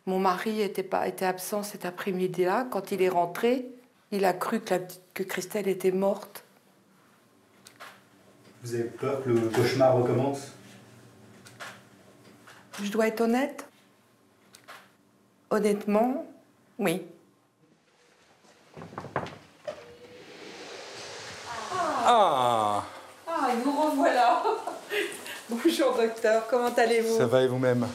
Mon mari était absent cet après-midi-là. Quand il est rentré, il a cru que Christelle était morte. Vous avez peur que le cauchemar recommence? Je dois être honnête. Honnêtement, oui. Ah, nous revoilà. Bonjour docteur, comment allez-vous? ça va et vous-même?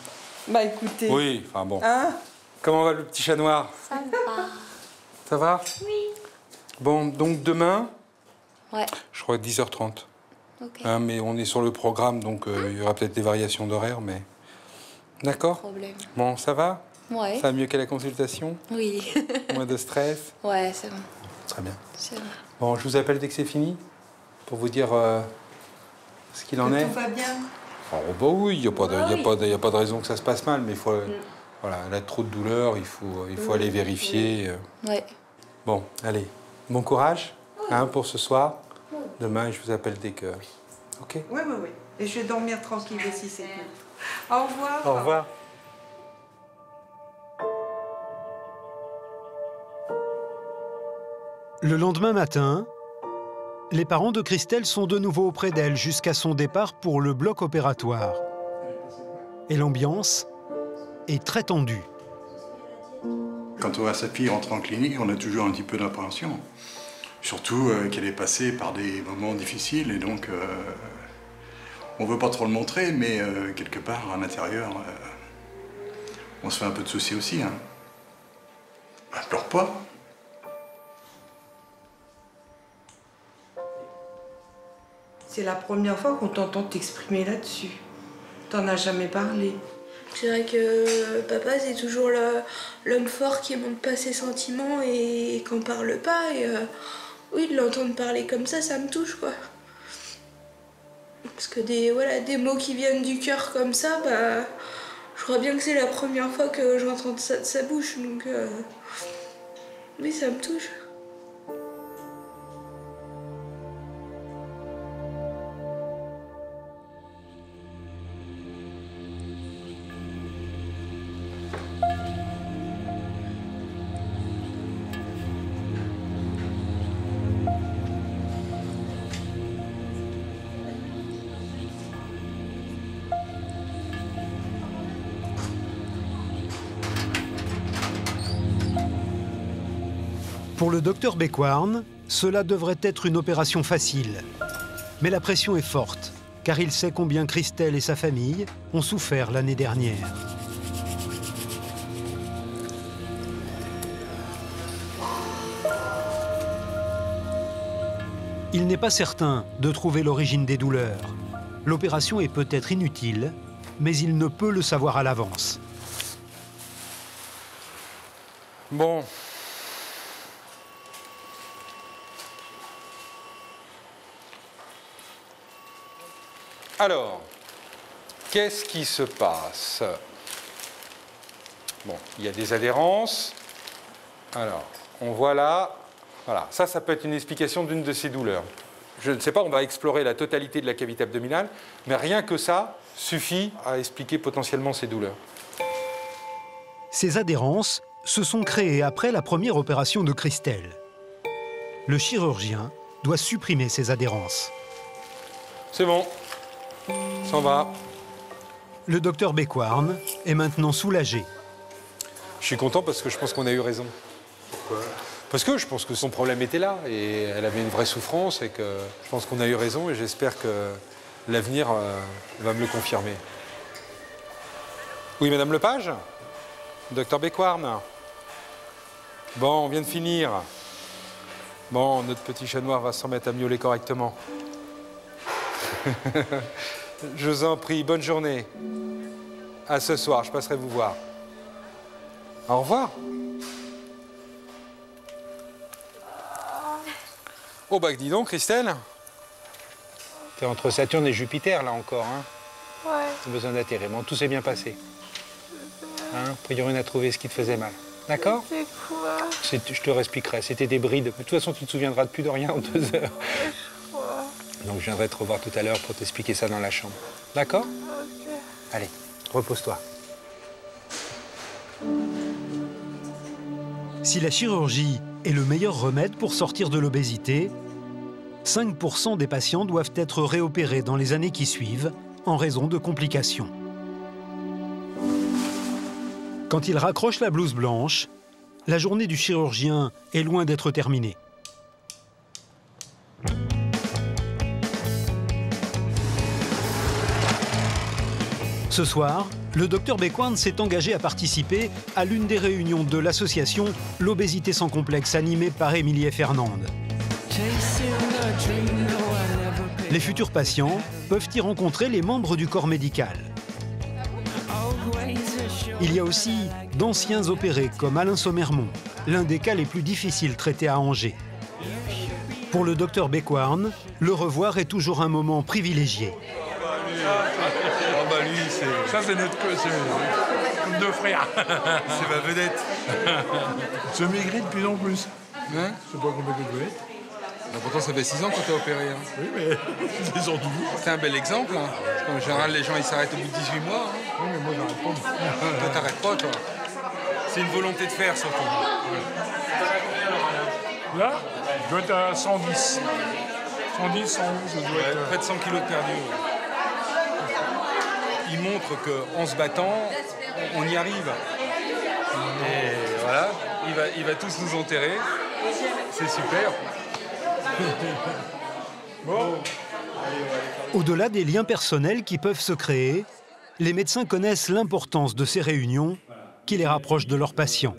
Bah écoutez... Oui, enfin bon. Hein? Comment va le petit chat noir? Ça va. Ça va? Oui. Bon, donc demain, Ouais. je crois 10h30. Ok. Hein, mais on est sur le programme, donc il y aura peut-être des variations d'horaire, mais... D'accord? Problème. Bon, ça va? Ouais. Ça va mieux qu'à la consultation? Oui. Moins de stress? Ouais, c'est bon. Très bien. C'est bon. Bon, je vous appelle dès que c'est fini, pour vous dire ce qu'il en est. Tout va bien? Oh, bah oui, il n'y a pas de raison que ça se passe mal, mais il faut... Voilà, elle a trop de douleur, il faut aller vérifier. Ouais. Bon, allez, bon courage hein, pour ce soir. Demain, je vous appelle dès que... Ok? Oui. Et je vais dormir tranquille aussi, c'est tout. Au revoir. Au revoir. Le lendemain matin, les parents de Christelle sont de nouveau auprès d'elle jusqu'à son départ pour le bloc opératoire. Et l'ambiance est très tendue. Quand on voit sa fille rentrer en clinique, on a toujours un petit peu d'appréhension. Surtout qu'elle est passée par des moments difficiles et donc on veut pas trop le montrer, mais quelque part à l'intérieur, on se fait un peu de soucis aussi. Hein. Bah, pleure pas. C'est la première fois qu'on t'entend t'exprimer là-dessus. T'en as jamais parlé. C'est vrai que papa, c'est toujours l'homme fort qui montre pas ses sentiments et qu'on parle pas. Et oui, de l'entendre parler comme ça me touche, quoi. Parce que des mots qui viennent du cœur comme ça, bah, je crois bien que c'est la première fois que j'entends ça de sa bouche. Donc, oui, ça me touche. Pour le docteur Bécoirne, cela devrait être une opération facile. Mais la pression est forte, car il sait combien Christelle et sa famille ont souffert l'année dernière. Il n'est pas certain de trouver l'origine des douleurs. L'opération est peut-être inutile, mais il ne peut le savoir à l'avance. Bon. Alors, qu'est-ce qui se passe? Bon, il y a des adhérences. Alors, on voit là... Voilà, ça peut être une explication d'une de ces douleurs. Je ne sais pas, on va explorer la totalité de la cavité abdominale, mais rien que ça suffit à expliquer potentiellement ces douleurs. Ces adhérences se sont créées après la première opération de Christelle. Le chirurgien doit supprimer ces adhérences. C'est bon, s'en va. Le docteur Bécoirne est maintenant soulagé. Je suis content parce que je pense qu'on a eu raison. Pourquoi ? Parce que je pense que son problème était là et elle avait une vraie souffrance et que je pense qu'on a eu raison et j'espère que l'avenir va me le confirmer. Oui, Madame Lepage ? Docteur Bécoirne ? Bon, on vient de finir. Bon, notre petit chat noir va s'en mettre à miauler correctement. Je vous en prie, bonne journée. À ce soir, je passerai vous voir. Au revoir. Oh bah dis donc, Christelle. T'es entre Saturne et Jupiter, là encore, hein? Ouais. T'as besoin d'atterrir. Bon, tout s'est bien passé. Hein? Priorine a trouvé ce qui te faisait mal. D'accord? C'est quoi? Je te réexpliquerai. C'était des brides. De toute façon, tu ne te souviendras de plus de rien en 2 heures. Donc je viendrai te revoir tout à l'heure pour t'expliquer ça dans la chambre. D'accord? Ok. Allez, repose-toi. Si la chirurgie est le meilleur remède pour sortir de l'obésité, 5% des patients doivent être réopérés dans les années qui suivent en raison de complications. Quand il raccroche la blouse blanche, la journée du chirurgien est loin d'être terminée. Ce soir, le docteur Bécoirne s'est engagé à participer à l'une des réunions de l'association L'Obésité sans complexe, animée par Émilie Fernande. Les futurs patients peuvent y rencontrer les membres du corps médical. Il y a aussi d'anciens opérés comme Alain Sommermont, l'un des cas les plus difficiles traités à Angers. Pour le docteur Bécoirne, le revoir est toujours un moment privilégié. Oh bah lui, ça c'est notre comme 2 frères. C'est ma vedette. Se maigrit de plus en plus. Hein? Je sais pas combien de vedette. Pourtant, ça fait 6 ans qu'on t'a opéré. Hein. Oui, mais c'est surtout vous. C'est un bel exemple. Hein. En général, les gens ils s'arrêtent au bout de 18 mois. Hein. Oui, mais moi j'arrête pas. Toi, t'arrêtes pas, toi. C'est une volonté de faire, surtout. Là, je dois être à 110. 110, 111, je dois être... Près de 100 kilos de perdu. Il montre qu'en se battant, on y arrive. Et voilà, il va tous nous enterrer. C'est super. Bon. Au-delà des liens personnels qui peuvent se créer, les médecins connaissent l'importance de ces réunions qui les rapprochent de leurs patients.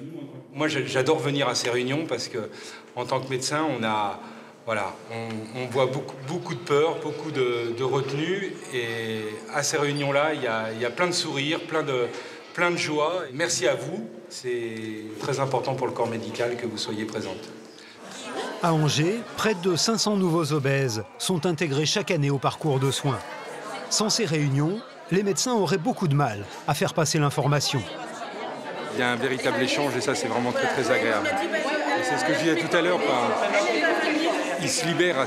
Moi, j'adore venir à ces réunions parce que, en tant que médecin, on voit beaucoup de peur, beaucoup de retenue. Et à ces réunions-là, il y a plein de sourires, plein de joie. Merci à vous. C'est très important pour le corps médical que vous soyez présente. À Angers, près de 500 nouveaux obèses sont intégrés chaque année au parcours de soins. Sans ces réunions, les médecins auraient beaucoup de mal à faire passer l'information. Il y a un véritable échange et ça, c'est vraiment très agréable. Et c'est ce que je disais tout à l'heure. Ils se libèrent à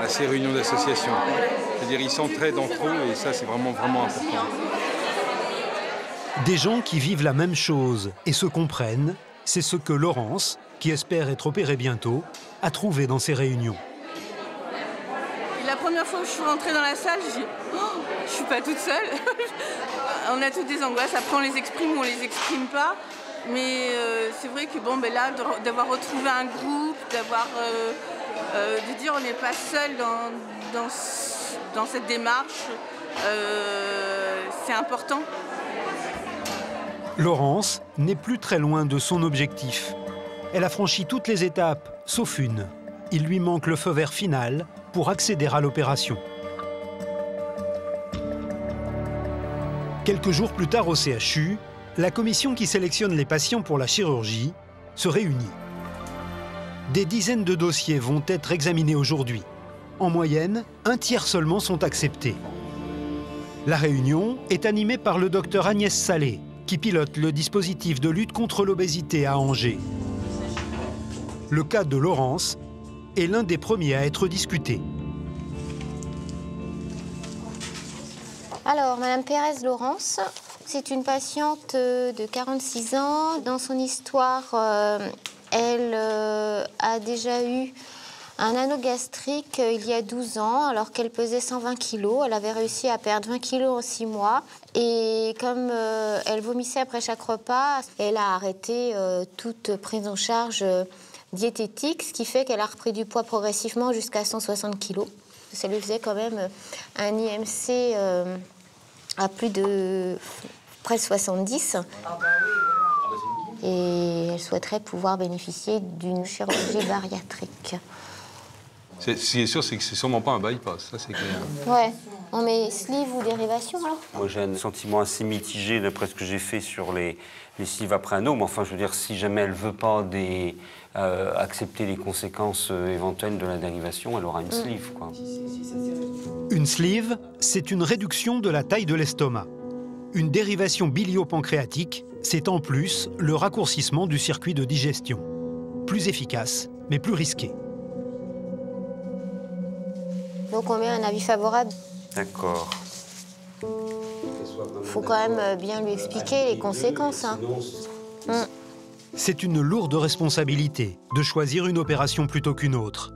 ces réunions d'association. C'est-à-dire ils s'entraident entre eux et ça, c'est vraiment important. Des gens qui vivent la même chose et se comprennent, c'est ce que Laurence, qui espère être opérée bientôt, a trouvé dans ces réunions. La première fois où je suis rentrée dans la salle, je dis oh, je suis pas toute seule. On a toutes des angoisses, après on les exprime ou on les exprime pas. Mais c'est vrai que bon, ben là, d'avoir retrouvé un groupe, de dire on n'est pas seul dans cette démarche, c'est important. Laurence n'est plus très loin de son objectif. Elle a franchi toutes les étapes, sauf une. Il lui manque le feu vert final pour accéder à l'opération. Quelques jours plus tard au CHU, la commission qui sélectionne les patients pour la chirurgie se réunit. Des dizaines de dossiers vont être examinés aujourd'hui. En moyenne, un tiers seulement sont acceptés. La réunion est animée par le docteur Agnès Salé, qui pilote le dispositif de lutte contre l'obésité à Angers. Le cas de Laurence est l'un des premiers à être discuté. Alors, Madame Pérez Laurence, c'est une patiente de 46 ans. Dans son histoire, elle a déjà eu un anneau gastrique il y a 12 ans, alors qu'elle pesait 120 kg. Elle avait réussi à perdre 20 kg en 6 mois. Et comme elle vomissait après chaque repas, elle a arrêté toute prise en charge diététique, ce qui fait qu'elle a repris du poids progressivement jusqu'à 160 kg. Ça lui faisait quand même un IMC à plus de près de 70. Et elle souhaiterait pouvoir bénéficier d'une chirurgie bariatrique. Ce qui est sûr, c'est que c'est sûrement pas un bypass, ça c'est clair. Ouais. On met sleeve ou dérivation alors? Moi j'ai un sentiment assez mitigé d'après ce que j'ai fait sur les sleeves après anneau, mais enfin je veux dire, si jamais elle veut pas accepter les conséquences éventuelles de la dérivation, elle aura une sleeve, quoi. Une sleeve, c'est une réduction de la taille de l'estomac. Une dérivation bilio-pancréatique, c'est en plus le raccourcissement du circuit de digestion. Plus efficace, mais plus risqué. Donc on met un avis favorable. D'accord. Faut quand même bien lui expliquer les conséquences. Hein. C'est une lourde responsabilité de choisir une opération plutôt qu'une autre.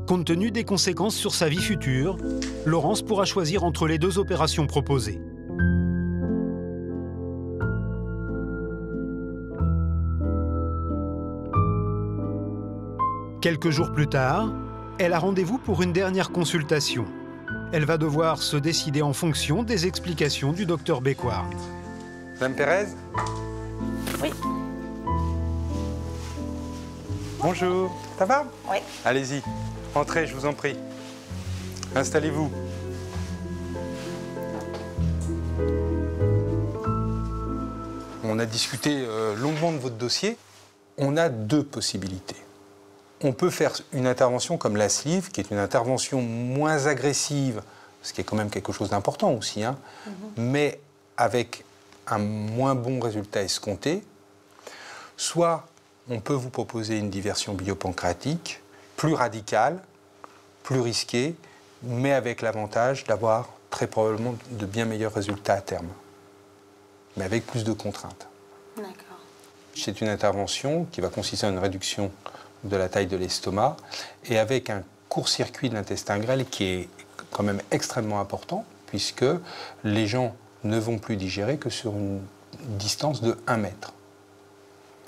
Compte tenu des conséquences sur sa vie future, Laurence pourra choisir entre les deux opérations proposées. Quelques jours plus tard, elle a rendez-vous pour une dernière consultation. Elle va devoir se décider en fonction des explications du docteur Bécoire. Madame Pérez? Oui. Bonjour, ça va? Oui. Allez-y, entrez, je vous en prie. Installez-vous. On a discuté longuement de votre dossier. On a deux possibilités. On peut faire une intervention comme la sleeve, qui est une intervention moins agressive, ce qui est quand même quelque chose d'important aussi, hein, mais avec un moins bon résultat escompté. Soit on peut vous proposer une diversion bilio-pancréatique, plus radicale, plus risquée, mais avec l'avantage d'avoir très probablement de bien meilleurs résultats à terme, mais avec plus de contraintes. D'accord. C'est une intervention qui va consister en une réduction de la taille de l'estomac et avec un court-circuit de l'intestin grêle qui est quand même extrêmement important puisque les gens ne vont plus digérer que sur une distance de 1 mètre.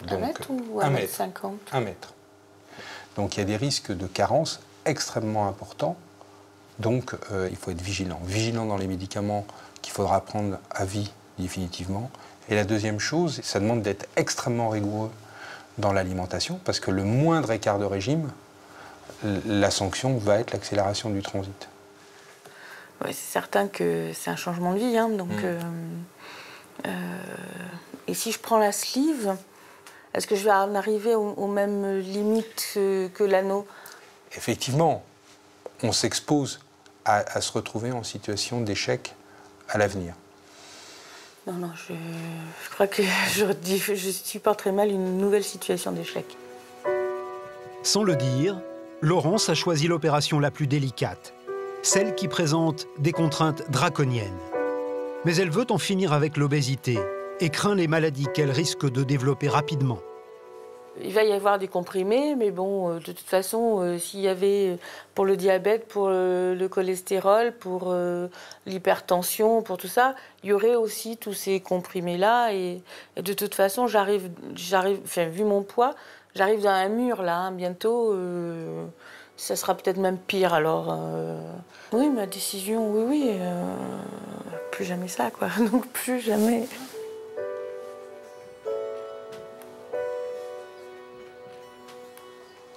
Donc, 1 mètre ou 1 mètre 50? 1 mètre. Donc il y a des risques de carence extrêmement importants. Donc il faut être vigilant. Vigilant dans les médicaments qu'il faudra prendre à vie définitivement. Et la deuxième chose, ça demande d'être extrêmement rigoureux dans l'alimentation, parce que le moindre écart de régime, la sanction va être l'accélération du transit. Ouais, c'est certain que c'est un changement de vie, hein, donc. Et si je prends la sleeve, est-ce que je vais en arriver aux mêmes limites que l'anneau? Effectivement, on s'expose à se retrouver en situation d'échec à l'avenir. Non, non, je crois que je supporterai mal une nouvelle situation d'échec. Sans le dire, Laurence a choisi l'opération la plus délicate, celle qui présente des contraintes draconiennes. Mais elle veut en finir avec l'obésité et craint les maladies qu'elle risque de développer rapidement. Il va y avoir des comprimés, mais bon, de toute façon, s'il y avait pour le diabète, pour le cholestérol, pour l'hypertension, pour tout ça, il y aurait aussi tous ces comprimés-là. Et de toute façon, enfin, vu mon poids, j'arrive dans un mur là, hein, bientôt. Ça sera peut-être même pire alors. Oui, ma décision, oui, plus jamais ça, quoi. Donc plus jamais.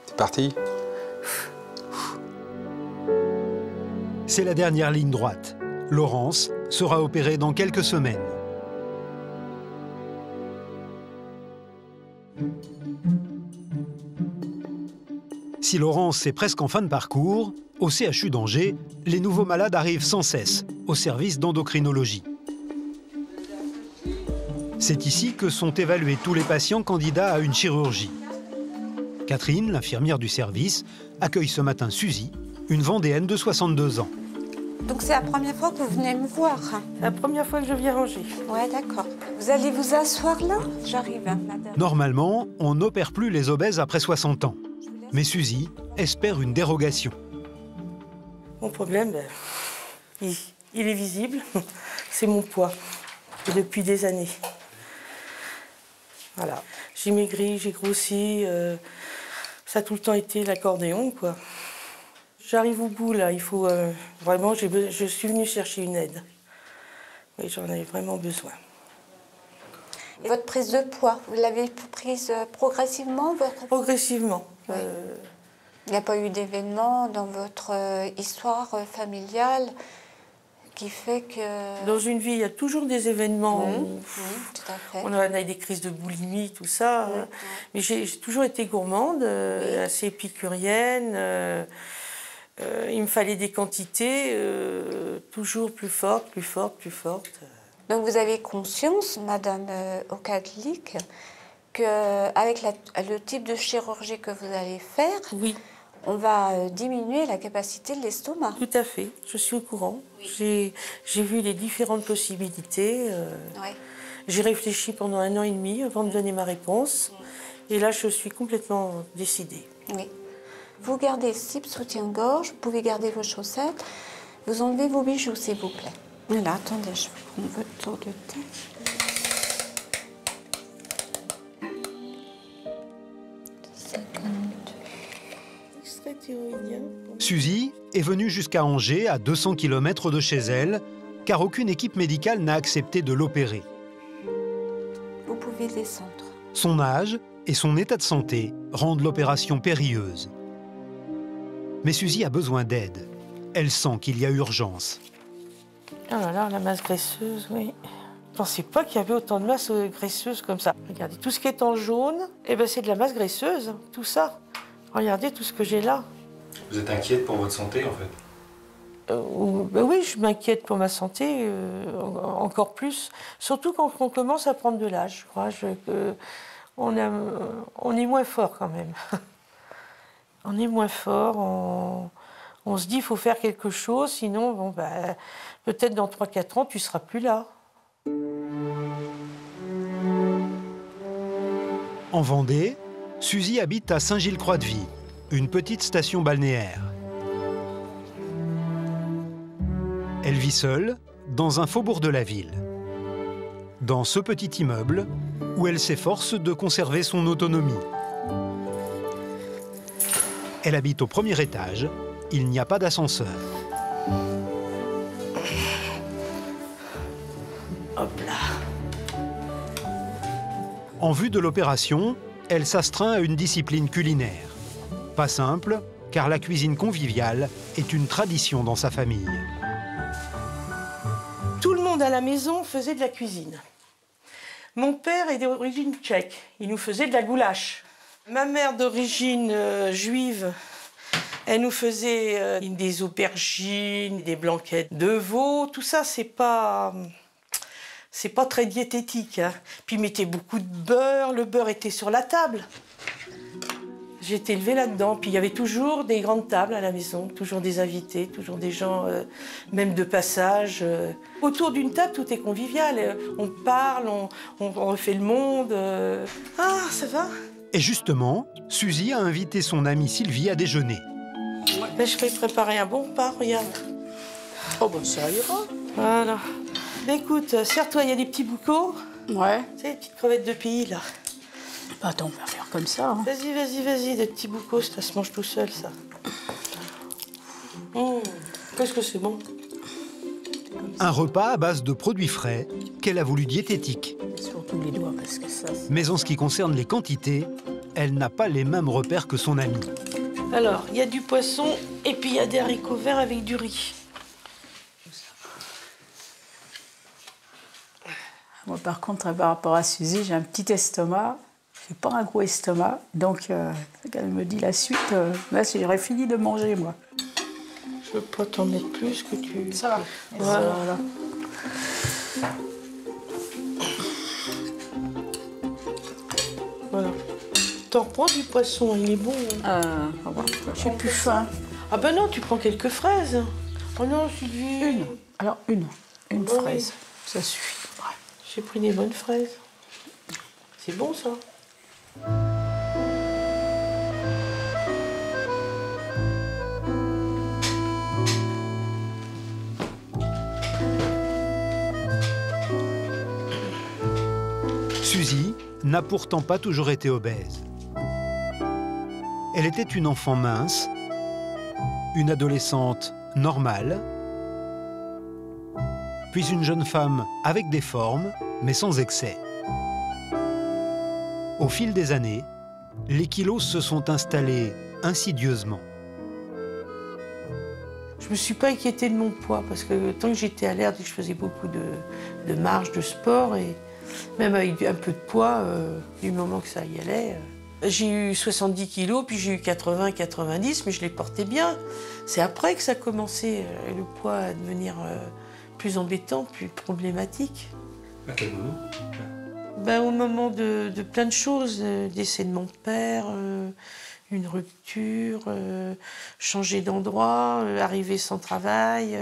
C'est parti. C'est la dernière ligne droite. Laurence sera opérée dans quelques semaines. Si Laurence est presque en fin de parcours, au CHU d'Angers, les nouveaux malades arrivent sans cesse au service d'endocrinologie. C'est ici que sont évalués tous les patients candidats à une chirurgie. Catherine, l'infirmière du service, accueille ce matin Suzy, une Vendéenne de 62 ans. Donc c'est la première fois que vous venez me voir? C'est la première fois que je viens à Angers. Ouais, d'accord. Vous allez vous asseoir là? J'arrive, madame. Normalement, on n'opère plus les obèses après 60 ans. Mais Suzy espère une dérogation. Mon problème, il est visible. C'est mon poids, depuis des années. Voilà. J'ai maigri, j'ai grossi. Ça a tout le temps été l'accordéon, quoi. J'arrive au bout, là. Il faut vraiment... Je suis venue chercher une aide. Oui, j'en avais vraiment besoin. Et votre prise de poids, vous l'avez prise progressivement? Progressivement. Il n'y a pas eu d'événement dans votre histoire familiale qui fait que... Dans une vie, il y a toujours des événements. Tout à fait. On a des crises de boulimie, tout ça. Mais j'ai toujours été gourmande, assez épicurienne. Il me fallait des quantités toujours plus fortes, plus fortes, plus fortes. Donc vous avez conscience, Madame Ocadlic, qu'avec le type de chirurgie que vous allez faire, on va diminuer la capacité de l'estomac. Tout à fait, je suis au courant. J'ai vu les différentes possibilités. J'ai réfléchi pendant 1 an et demi avant de donner ma réponse. Et là, je suis complètement décidée. Oui. Vous gardez le slip soutien-gorge, vous pouvez garder vos chaussettes. Vous enlevez vos bijoux, s'il vous plaît. Voilà, attendez, je vais prendre votre tour de tête. Suzy est venue jusqu'à Angers, à 200 km de chez elle, car aucune équipe médicale n'a accepté de l'opérer. Vous pouvez descendre. Son âge et son état de santé rendent l'opération périlleuse. Mais Suzy a besoin d'aide. Elle sent qu'il y a urgence. Oh là là, la masse graisseuse, oui. Je ne pensais pas qu'il y avait autant de masse graisseuse comme ça. Regardez, tout ce qui est en jaune, c'est de la masse graisseuse, tout ça. Regardez tout ce que j'ai là. Vous êtes inquiète pour votre santé, en fait? Oui, je m'inquiète pour ma santé, encore plus. Surtout quand on commence à prendre de l'âge, je crois. On est moins fort quand même. On est moins fort, on se dit qu'il faut faire quelque chose, sinon, peut-être dans 3-4 ans, tu ne seras plus là. En Vendée, Suzy habite à Saint-Gilles-Croix-de-Vie, une petite station balnéaire. Elle vit seule dans un faubourg de la ville. Dans ce petit immeuble où elle s'efforce de conserver son autonomie. Elle habite au 1er étage, il n'y a pas d'ascenseur. Hop là. En vue de l'opération, elle s'astreint à une discipline culinaire. Pas simple, car la cuisine conviviale est une tradition dans sa famille. Tout le monde à la maison faisait de la cuisine. Mon père est d'origine tchèque, il nous faisait de la goulash. Ma mère d'origine juive, elle nous faisait des aubergines, des blanquettes de veau. Tout ça, c'est pas très diététique. Hein. Puis ils mettaient beaucoup de beurre, le beurre était sur la table. J'ai été élevée là-dedans. Puis il y avait toujours des grandes tables à la maison, toujours des invités, toujours des gens, même de passage. Autour d'une table, tout est convivial. On parle, on refait le monde. Ah, ça va ? Et justement, Suzy a invité son amie Sylvie à déjeuner. Ben, je vais préparer un bon repas, regarde. Oh ben ça ira. Voilà. Ben, écoute, serre-toi, il y a des petits boucaux. Ouais. Tu sais, les petites crevettes de pays, là. Attends, on va faire comme ça. Hein. Vas-y, des petits boucaux, ça se mange tout seul, ça. Qu'est-ce que c'est bon. Un repas à base de produits frais qu'elle a voulu diététique. Surtout les doigts, parce que ça... Mais en ce qui concerne les quantités, elle n'a pas les mêmes repères que son amie. Alors, il y a du poisson et puis il y a des haricots verts avec du riz. Moi, par contre, par rapport à Suzy, j'ai un petit estomac. J'ai pas un gros estomac. Donc, elle me dit la suite, là, j'aurais fini de manger, moi. Je veux pas t'en mettre plus que tu... Ça va. Voilà. Voilà. T'en prends du poisson, il est bon. J'ai plus faim. Ah ben non, tu prends quelques fraises. Oh non, Sylvie. Une fraise, ça suffit. Ouais. J'ai pris des bonnes fraises. C'est bon, ça. Suzy n'a pourtant pas toujours été obèse. Elle était une enfant mince, une adolescente normale, puis une jeune femme avec des formes, mais sans excès. Au fil des années, les kilos se sont installés insidieusement. Je me suis pas inquiétée de mon poids parce que tant que j'étais alerte et que je faisais beaucoup de marche, de sport, et même avec un peu de poids, du moment que ça y allait. J'ai eu 70 kilos, puis j'ai eu 80, 90, mais je les portais bien. C'est après que ça a commencé, le poids, à devenir plus embêtant, plus problématique. À quel moment? Ben, au moment de plein de choses, décès de mon père, une rupture, changer d'endroit, arriver sans travail,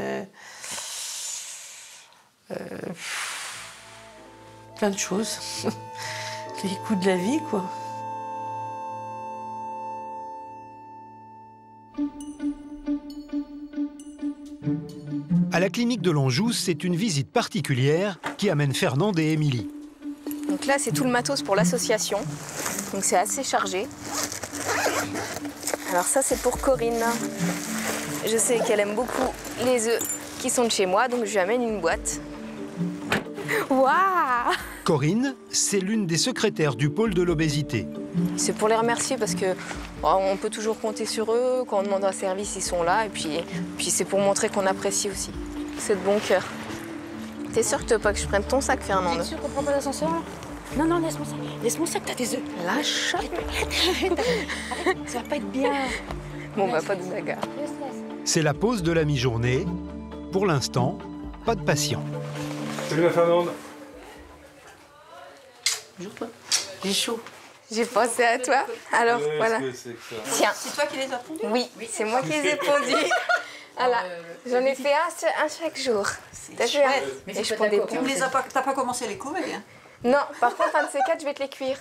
plein de choses. Les coups de la vie, quoi. À la clinique de l'Anjou, c'est une visite particulière qui amène Fernande et Émilie. Donc là, c'est tout le matos pour l'association. Donc c'est assez chargé. Alors ça, c'est pour Corinne. Je sais qu'elle aime beaucoup les œufs qui sont de chez moi, donc je lui amène une boîte. Waouh! Corinne, c'est l'une des secrétaires du pôle de l'obésité. C'est pour les remercier parce que on peut toujours compter sur eux. Quand on demande un service, ils sont là. Et puis c'est pour montrer qu'on apprécie aussi. C'est de bon cœur. T'es sûre que tu veux pas que je prenne ton sac, Fernande? T'es sûre qu'on prend pas l'ascenseur? Non, non, laisse mon sac. Laisse mon sac, t'as des œufs. Lâche. Arrête, ça va pas être bien. Bon, bah, pas de bagarre. C'est la pause de la mi-journée. Pour l'instant, pas de patient. Salut ma Fernande. Bonjour toi. J'ai chaud. J'ai pensé à toi. Alors, voilà. Tiens. C'est toi qui les as pondus? Oui, c'est moi qui les ai pondus. Voilà. J'en ai fait un chaque jour. T'as vu, hein? Et je prends des Tu t'as pas commencé à les couver, hein? Non, par contre, un de ces quatre, je vais te les cuire.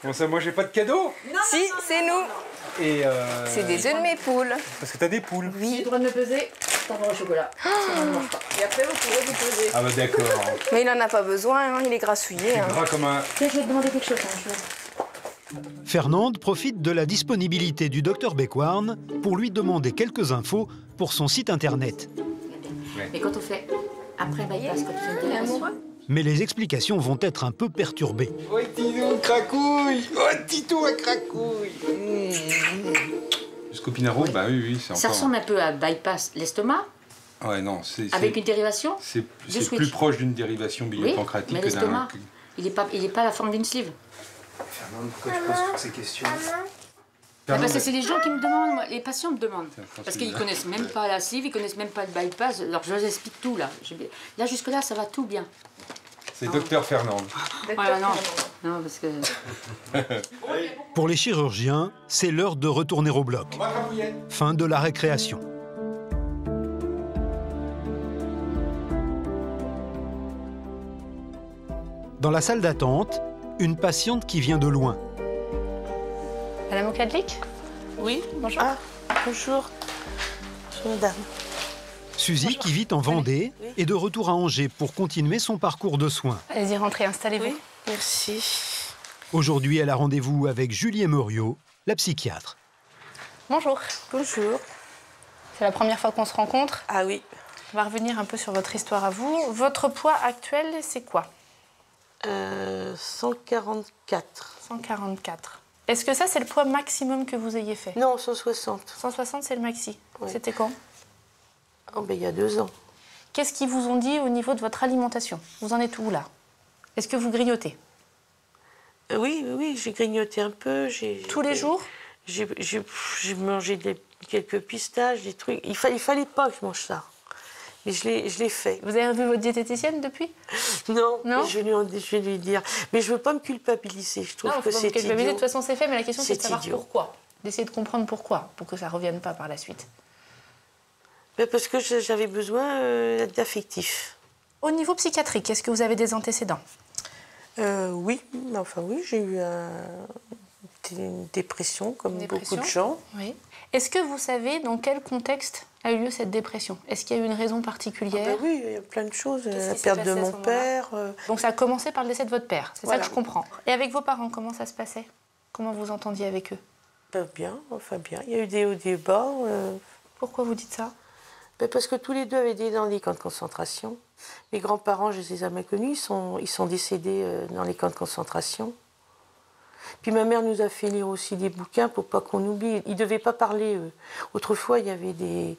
Bon, ça, moi, j'ai pas de cadeau? Non, si, c'est nous. Et c'est des œufs de mes poules. Parce que t'as des poules. Oui. J'ai le droit de me peser, t'en vas au chocolat. Sinon, on ne mange pas. Et après, vous pourrez vous peser. Ah bah d'accord. Mais il en a pas besoin, hein, il est grassouillé. Hein. Gras comme un... Tiens, je vais te demander quelque chose. Hein, Fernande profite de la disponibilité du docteur Becquarn pour lui demander quelques infos pour son site internet. Ouais. Et quand on fait après bypass, quand tu fais une amoureux. Mais les explications vont être un peu perturbées. Oh, Tito, cracouille! Oh, Tito, à cracouille! Scopinaro, bah oui, c'est encore... Ça ressemble un peu à bypass l'estomac. Ouais, non, c'est... Avec une dérivation. C'est plus proche d'une dérivation biliopancratique que d'un... l'estomac, il est pas la forme d'une sleeve. Fernande, pourquoi tu poses toutes ces questions? Parce que c'est les gens qui me demandent, moi, les patients me demandent. Parce qu'ils connaissent même pas la sleeve, ils connaissent même pas le bypass. Alors je leur explique tout là. Là jusque-là, ça va tout bien. C'est docteur Fernande. Voilà, non, parce que... Pour les chirurgiens, c'est l'heure de retourner au bloc. Fin de la récréation. Dans la salle d'attente, une patiente qui vient de loin. Madame Okadlik? Oui, bonjour. Ah, bonjour. Bonjour, madame. Suzy, qui vit en Vendée, est de retour à Angers pour continuer son parcours de soins. Allez-y, rentrez, installez-vous. Oui, merci. Aujourd'hui, elle a rendez-vous avec Julie Muriot, la psychiatre. Bonjour. Bonjour. C'est la première fois qu'on se rencontre? Ah oui. On va revenir un peu sur votre histoire à vous. Votre poids actuel, c'est quoi? 144. 144. Est-ce que ça, c'est le poids maximum que vous ayez fait? Non, 160. 160, c'est le maxi. Oui. C'était quand? Oh, ben, il y a 2 ans. Qu'est-ce qu'ils vous ont dit au niveau de votre alimentation? Vous en êtes où, là? Est-ce que vous grignotez? Oui, j'ai grignoté un peu. Tous les jours? J'ai mangé quelques pistaches, des trucs. Il fallait pas que je mange ça. Mais je l'ai fait. Vous avez revu votre diététicienne depuis? Non, non, je vais lui dire. Mais je veux pas me culpabiliser. Je trouve que c'est idiot. De toute façon, c'est fait, mais la question, c'est de savoir idiot. pourquoi. D'essayer de comprendre pourquoi, pour que ça ne revienne pas par la suite. Mais parce que j'avais besoin d'affectif. Au niveau psychiatrique, est-ce que vous avez des antécédents? Oui, j'ai eu une dépression, comme beaucoup de gens. Oui. Est-ce que vous savez dans quel contexte a eu lieu cette dépression? Est-ce qu'il y a eu une raison particulière? Oui, il y a plein de choses. La perte de mon père. Donc ça a commencé par le décès de votre père, c'est Voilà. ça que je comprends. Et avec vos parents, comment ça se passait? Comment vous entendiez avec eux? Bien. Il y a eu des hauts, des bas. Pourquoi vous dites ça? Parce que tous les deux avaient été dans les camps de concentration. Mes grands-parents, je les ai jamais connus, ils sont décédés dans les camps de concentration. Puis ma mère nous a fait lire aussi des bouquins pour pas qu'on oublie. Ils ne devaient pas parler, eux. Autrefois, il y avait des...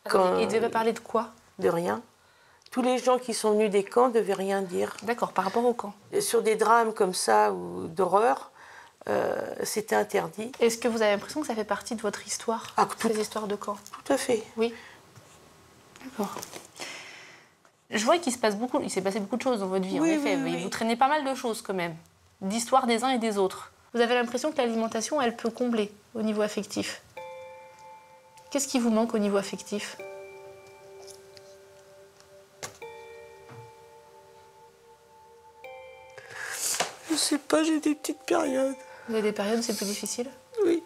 Ils ne devaient pas parler de quoi? De rien. Tous les gens qui sont venus des camps ne devaient rien dire. D'accord, par rapport aux camps. Sur des drames comme ça, ou d'horreur, c'était interdit. Est-ce que vous avez l'impression que ça fait partie de votre histoire, ces histoires de camps? Tout à fait. Oui. D'accord. Je vois qu'il s'est passé beaucoup de choses dans votre vie, en effet. Mais vous traînez pas mal de choses quand même, d'histoires des uns et des autres. Vous avez l'impression que l'alimentation, elle peut combler au niveau affectif. Qu'est-ce qui vous manque au niveau affectif? Je sais pas, j'ai des petites périodes. Vous avez des périodes où c'est plus difficile? Oui.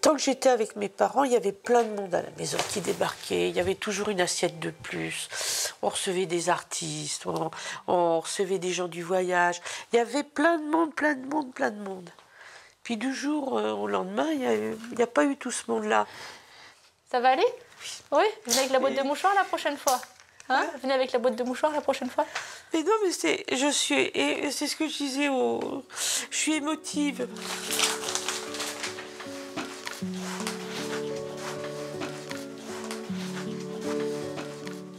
Tant que j'étais avec mes parents, il y avait plein de monde à la maison qui débarquait. Il y avait toujours une assiette de plus. On recevait des artistes, on recevait des gens du voyage. Il y avait plein de monde. Puis du jour au lendemain, il n'y a pas eu tout ce monde-là. Ça va aller? Oui. Venez avec la boîte de mouchoirs la prochaine fois. Hein? Venez avec la boîte de mouchoirs la prochaine fois. Mais non, mais c'est ce que je disais je suis émotive.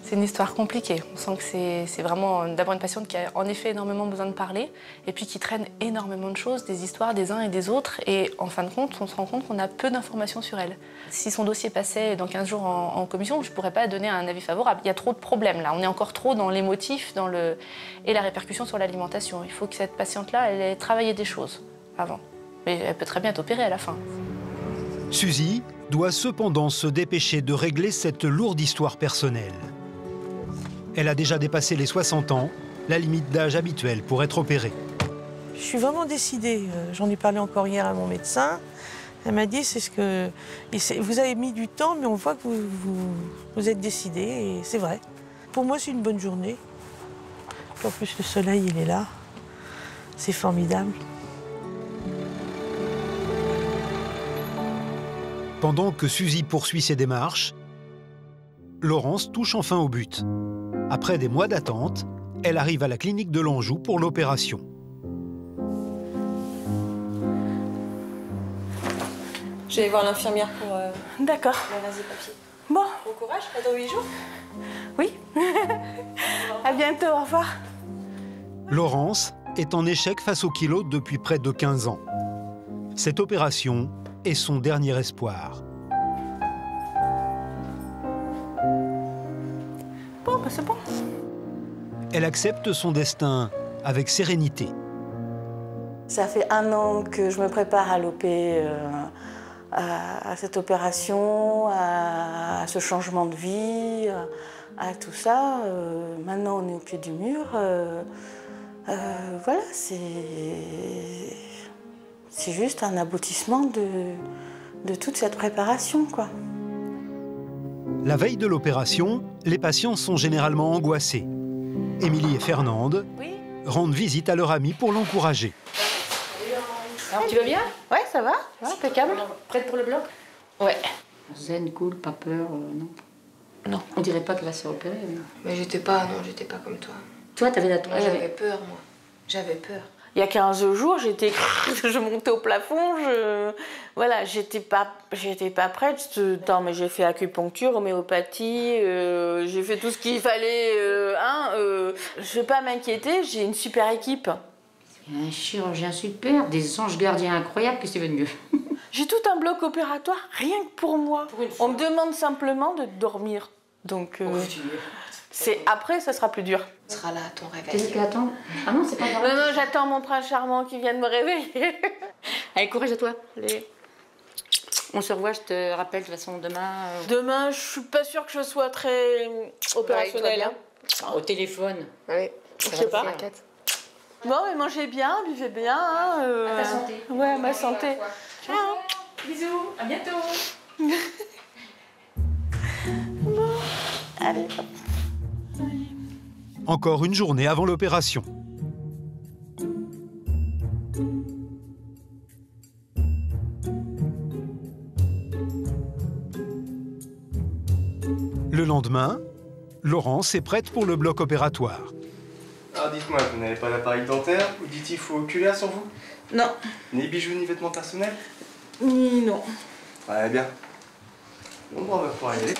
C'est une histoire compliquée. On sent que c'est vraiment d'abord une patiente qui a en effet énormément besoin de parler et puis qui traîne énormément de choses, des histoires des uns et des autres. Et en fin de compte, on se rend compte qu'on a peu d'informations sur elle. Si son dossier passait dans 15 jours en commission, je ne pourrais pas donner un avis favorable. Il y a trop de problèmes là. On est encore trop dans l'émotif et la répercussion sur l'alimentation. Il faut que cette patiente-là, elle ait travaillé des choses avant. Mais elle peut très bien être opérée à la fin. Suzy doit cependant se dépêcher de régler cette lourde histoire personnelle. Elle a déjà dépassé les 60 ans, la limite d'âge habituelle pour être opérée. Je suis vraiment décidée. J'en ai parlé encore hier à mon médecin. Elle m'a dit, vous avez mis du temps, mais on voit que vous êtes décidée, et c'est vrai. Pour moi, c'est une bonne journée. En plus, le soleil, il est là. C'est formidable. Pendant que Suzy poursuit ses démarches, Laurence touche enfin au but. Après des mois d'attente, elle arrive à la clinique de l'Anjou pour l'opération. Je vais voir l'infirmière pour D'accord. raser papier. Bon. Bon courage, à dans 8 jours. Oui. À bientôt, au revoir. Laurence est en échec face au kilo depuis près de 15 ans. Cette opération est son dernier espoir. Bon, bah c'est bon. Elle accepte son destin avec sérénité. Ça fait 1 an que je me prépare à à cette opération, à ce changement de vie, à tout ça. Maintenant, on est au pied du mur. Voilà, c'est juste un aboutissement de toute cette préparation, quoi. La veille de l'opération, les patients sont généralement angoissés. Émilie et Fernande rendent visite à leur amie pour l'encourager. Alors, tu vas bien? Ouais, ça va. Impeccable. Prête pour le bloc? Ouais. Zen, cool, pas peur, non? Non. On dirait pas qu'elle va se faire opérer. Mais j'étais pas comme toi. Toi, t'avais la Moi, j'avais peur, moi. J'avais peur. Il y a 15 jours, je montais au plafond, voilà, j'étais pas prête. Attends, mais j'ai fait acupuncture, homéopathie, j'ai fait tout ce qu'il fallait. Je vais pas m'inquiéter, j'ai une super équipe. Il y a un chirurgien super, des anges gardiens incroyables, qu'est-ce qui va de mieux? J'ai tout un bloc opératoire, rien que pour moi. On me demande simplement de dormir. Donc, après, ça sera plus dur. Tu seras là à ton réveil. Qu'est-ce attends? Ah non, c'est pas grave. Non, j'attends mon prince charmant qui vient de me réveiller. Allez, courage à toi. Allez. On se revoit, je te rappelle de toute façon demain. Demain, je suis pas sûre que je sois très opérationnelle. Hein. Au téléphone. Oui. Je sais pas. Bon, mais mangez bien, buvez bien. À ta santé. Ouais, à ma santé. Ciao. Bisous, à bientôt. Bon, allez. Encore une journée avant l'opération. Le lendemain, Laurence est prête pour le bloc opératoire. Alors dites-moi, vous n'avez pas d'appareil dentaire ou auditif ou oculaire sur vous? Non. Ni bijoux ni vêtements personnels? Non. Ouais, bien. Bon, on va pouvoir y aller.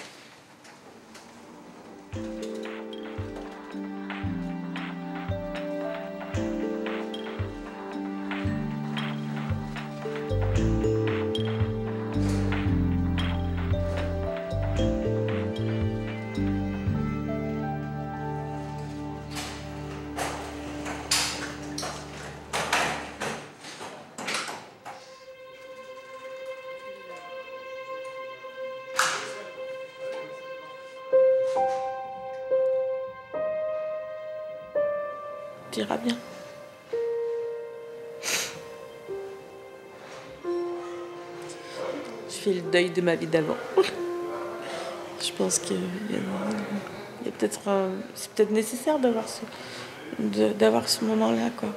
Tu iras bien. Je fais le deuil de ma vie d'avant. Je pense qu'il y a peut-être... c'est peut-être nécessaire d'avoir ce moment-là, quoi.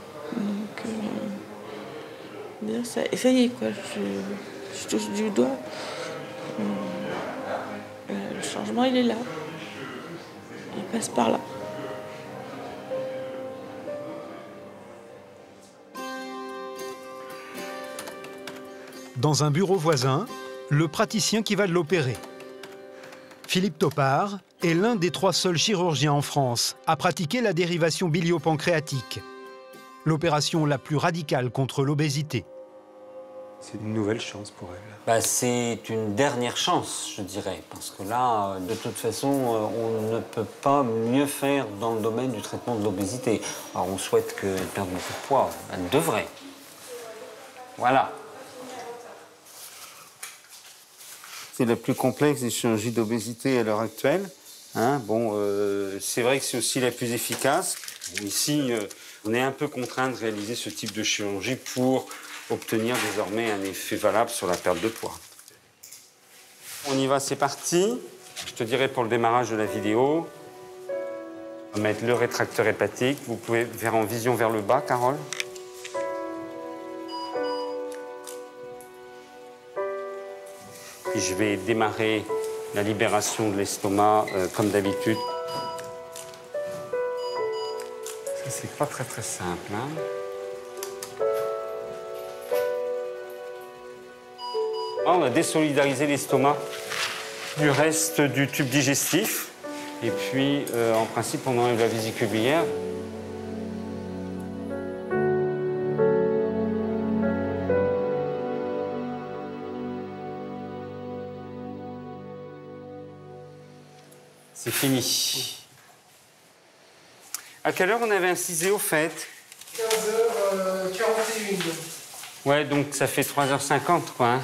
Donc, ça y est, quoi. Je touche du doigt. Le changement, il est là. Il passe par là. Dans un bureau voisin, le praticien qui va l'opérer. Philippe Topard est l'un des 3 seuls chirurgiens en France à pratiquer la dérivation bilio-pancréatique, l'opération la plus radicale contre l'obésité. C'est une nouvelle chance pour elle. Bah, c'est une dernière chance, je dirais, parce que là, de toute façon, on ne peut pas mieux faire dans le domaine du traitement de l'obésité. Alors, on souhaite qu'elle perde beaucoup de poids. Elle devrait. Voilà. C'est la plus complexe des chirurgies d'obésité à l'heure actuelle. Hein, bon, c'est vrai que c'est aussi la plus efficace. Ici, on est un peu contraint de réaliser ce type de chirurgie pour obtenir désormais un effet valable sur la perte de poids. On y va, c'est parti. Je te dirai pour le démarrage de la vidéo. On va mettre le rétracteur hépatique. Vous pouvez faire en vision vers le bas, Carole. Puis je vais démarrer la libération de l'estomac comme d'habitude. Ça, c'est pas très simple, hein. On a désolidarisé l'estomac du reste du tube digestif. Et puis, en principe, on enlève la vésicule biliaire. C'est fini. À quelle heure on avait incisé au fait? 15h41. Ouais, donc ça fait 3h50, quoi. Hein.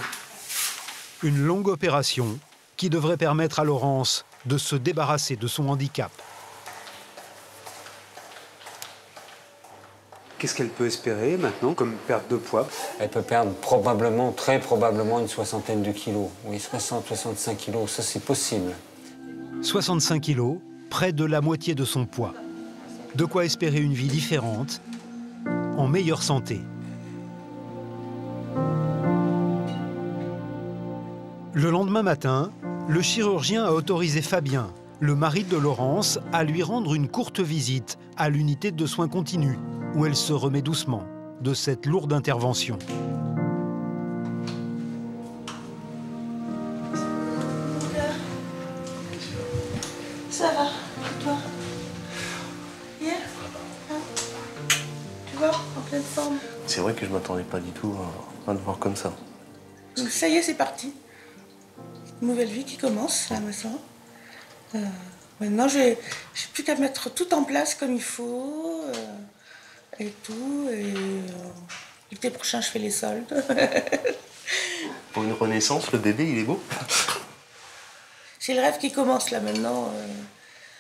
Une longue opération qui devrait permettre à Laurence de se débarrasser de son handicap. Qu'est-ce qu'elle peut espérer maintenant comme perte de poids? Elle peut perdre probablement, très probablement, une soixantaine de kilos. Oui, 60-65 kilos, ça c'est possible. 65 kilos, près de la moitié de son poids. De quoi espérer une vie différente, en meilleure santé. Le lendemain matin, le chirurgien a autorisé Fabien, le mari de Laurence, à lui rendre une courte visite à l'unité de soins continus, où elle se remet doucement de cette lourde intervention. Ça va, toi? Hier? Tu vois, en pleine forme. C'est vrai que je m'attendais pas du tout à te voir comme ça. Donc ça y est, c'est parti. Une nouvelle vie qui commence, là, maintenant. Maintenant, j'ai plus qu'à mettre tout en place comme il faut. Et tout. Et l'été prochain, je fais les soldes. Pour une renaissance, le bébé, il est beau. C'est le rêve qui commence, là, maintenant.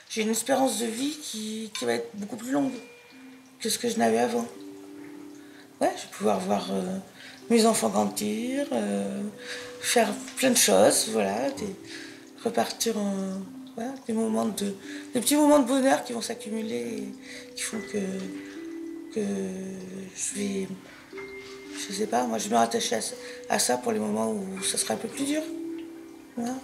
J'ai une espérance de vie qui va être beaucoup plus longue que ce que je n'avais avant. Ouais, je vais pouvoir voir mes enfants grandir, faire plein de choses, voilà, repartir en... Voilà, des petits moments de bonheur qui vont s'accumuler et qui font que je vais... Je sais pas, moi je vais me rattacher à ça pour les moments où ça sera un peu plus dur. Voilà.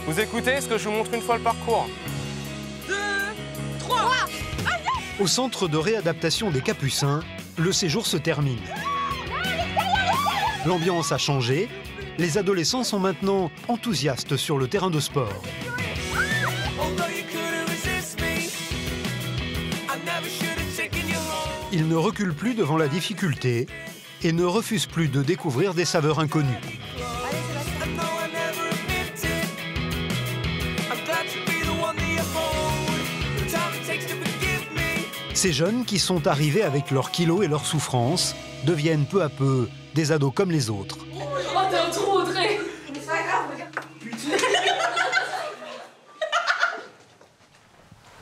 Vous écoutez? Est-ce que je vous montre une fois le parcours? 2, 3. Au centre de réadaptation des Capucins, le séjour se termine. L'ambiance a changé. Les adolescents sont maintenant enthousiastes sur le terrain de sport. Ils ne reculent plus devant la difficulté et ne refusent plus de découvrir des saveurs inconnues. Ces jeunes qui sont arrivés avec leurs kilos et leurs souffrances deviennent peu à peu des ados comme les autres. Oh, t'es un trou, Audrey. C'est pas grave, regarde.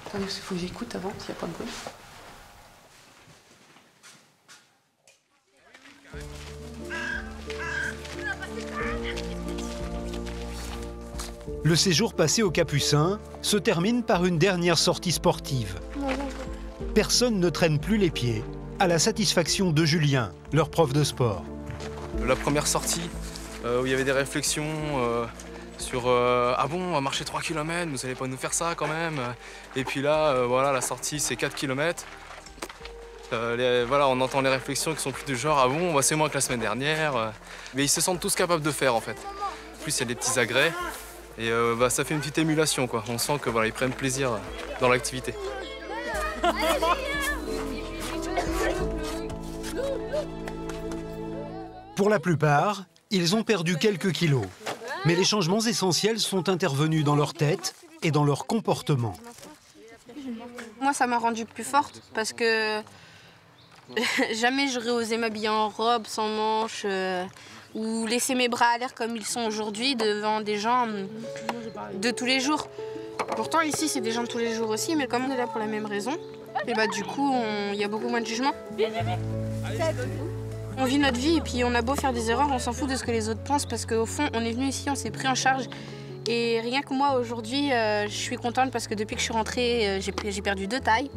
Attends, il faut que j'écoute avant, s'il n'y a pas de bruit. Le séjour passé aux Capucins se termine par une dernière sortie sportive. Personne ne traîne plus les pieds, à la satisfaction de Julien, leur prof de sport. La première sortie, où il y avait des réflexions sur ah bon, on va marcher 3 km, vous allez pas nous faire ça quand même. Et puis là, voilà, la sortie, c'est 4 km. Voilà, on entend les réflexions qui sont plus du genre ah bon, bah, c'est moins que la semaine dernière. Mais ils se sentent tous capables de faire en fait. En plus, il y a des petits agrès et bah, ça fait une petite émulation, quoi. On sent que voilà, ils prennent plaisir dans l'activité. Pour la plupart, ils ont perdu quelques kilos. Mais les changements essentiels sont intervenus dans leur tête et dans leur comportement. Moi, ça m'a rendue plus forte parce que jamais j'aurais osé m'habiller en robe, sans manches, ou laisser mes bras à l'air comme ils sont aujourd'hui devant des gens de tous les jours. Pourtant, ici, c'est des gens de tous les jours aussi, mais comme on est là pour la même raison, et bah, du coup, il y a beaucoup moins de jugement. On vit notre vie et puis on a beau faire des erreurs, on s'en fout de ce que les autres pensent parce qu'au fond, on est venu ici, on s'est pris en charge. Et rien que moi, aujourd'hui, je suis contente parce que depuis que je suis rentrée, j'ai perdu 2 tailles.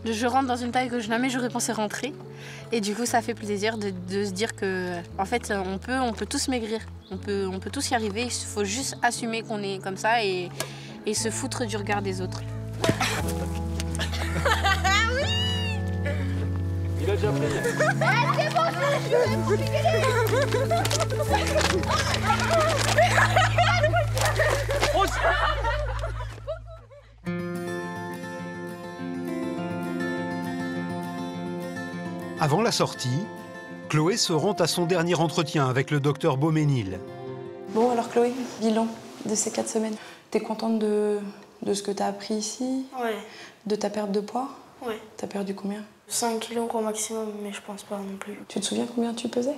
Je rentre dans une taille que jamais j'aurais pensé rentrer. Et du coup, ça fait plaisir de se dire que, en fait, on peut tous maigrir. On peut tous y arriver. Il faut juste assumer qu'on est comme ça et se foutre du regard des autres. Il a déjà pris. C'est bon, Avant la sortie, Chloé se rend à son dernier entretien avec le docteur Beauménil. Bon, alors Chloé, bilan de ces 4 semaines. T'es contente de ce que t'as appris ici? Ouais. De ta perte de poids? Ouais. T'as perdu combien? 5 kilos au maximum, mais je pense pas non plus. Tu te souviens combien tu pesais?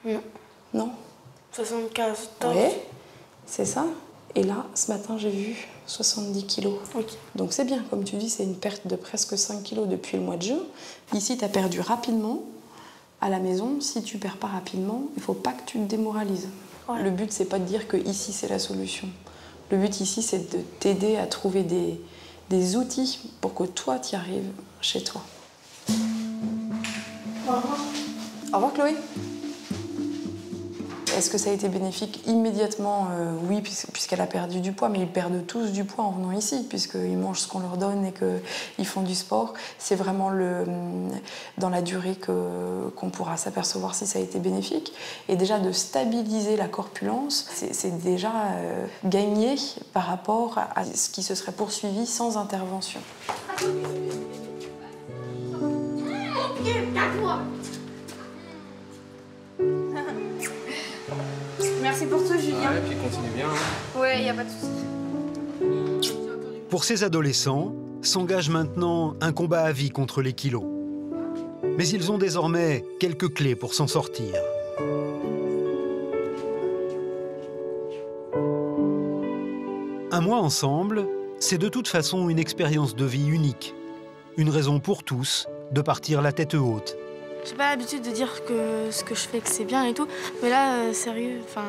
Non. Non? 74. Oui, c'est ça. Et là, ce matin, j'ai vu 70 kilos. Okay. Donc c'est bien, comme tu dis, c'est une perte de presque 5 kilos depuis le mois de juin. Ici, tu as perdu rapidement. À la maison, si tu perds pas rapidement, il faut pas que tu te démoralises. Ouais. Le but, c'est pas de dire que ici, c'est la solution. Le but ici, c'est de t'aider à trouver des outils pour que toi, tu y arrives chez toi. Au revoir. Au revoir, Chloé. Est-ce que ça a été bénéfique? Immédiatement, oui, puisqu'elle a perdu du poids, mais ils perdent tous du poids en venant ici, puisqu'ils mangent ce qu'on leur donne et qu'ils font du sport. C'est vraiment dans la durée qu'on pourra s'apercevoir si ça a été bénéfique. Et déjà, de stabiliser la corpulence, c'est déjà gagné par rapport à ce qui se serait poursuivi sans intervention. Merci pour tout, Julien. Ouais, puis continue bien. Hein. Ouais, y a pas de souci. Pour ces adolescents, s'engage maintenant un combat à vie contre les kilos. Mais ils ont désormais quelques clés pour s'en sortir. Un mois ensemble, c'est de toute façon une expérience de vie unique. Une raison pour tous de partir la tête haute. J'ai pas l'habitude de dire que ce que je fais, que c'est bien et tout. Mais là, sérieux, enfin,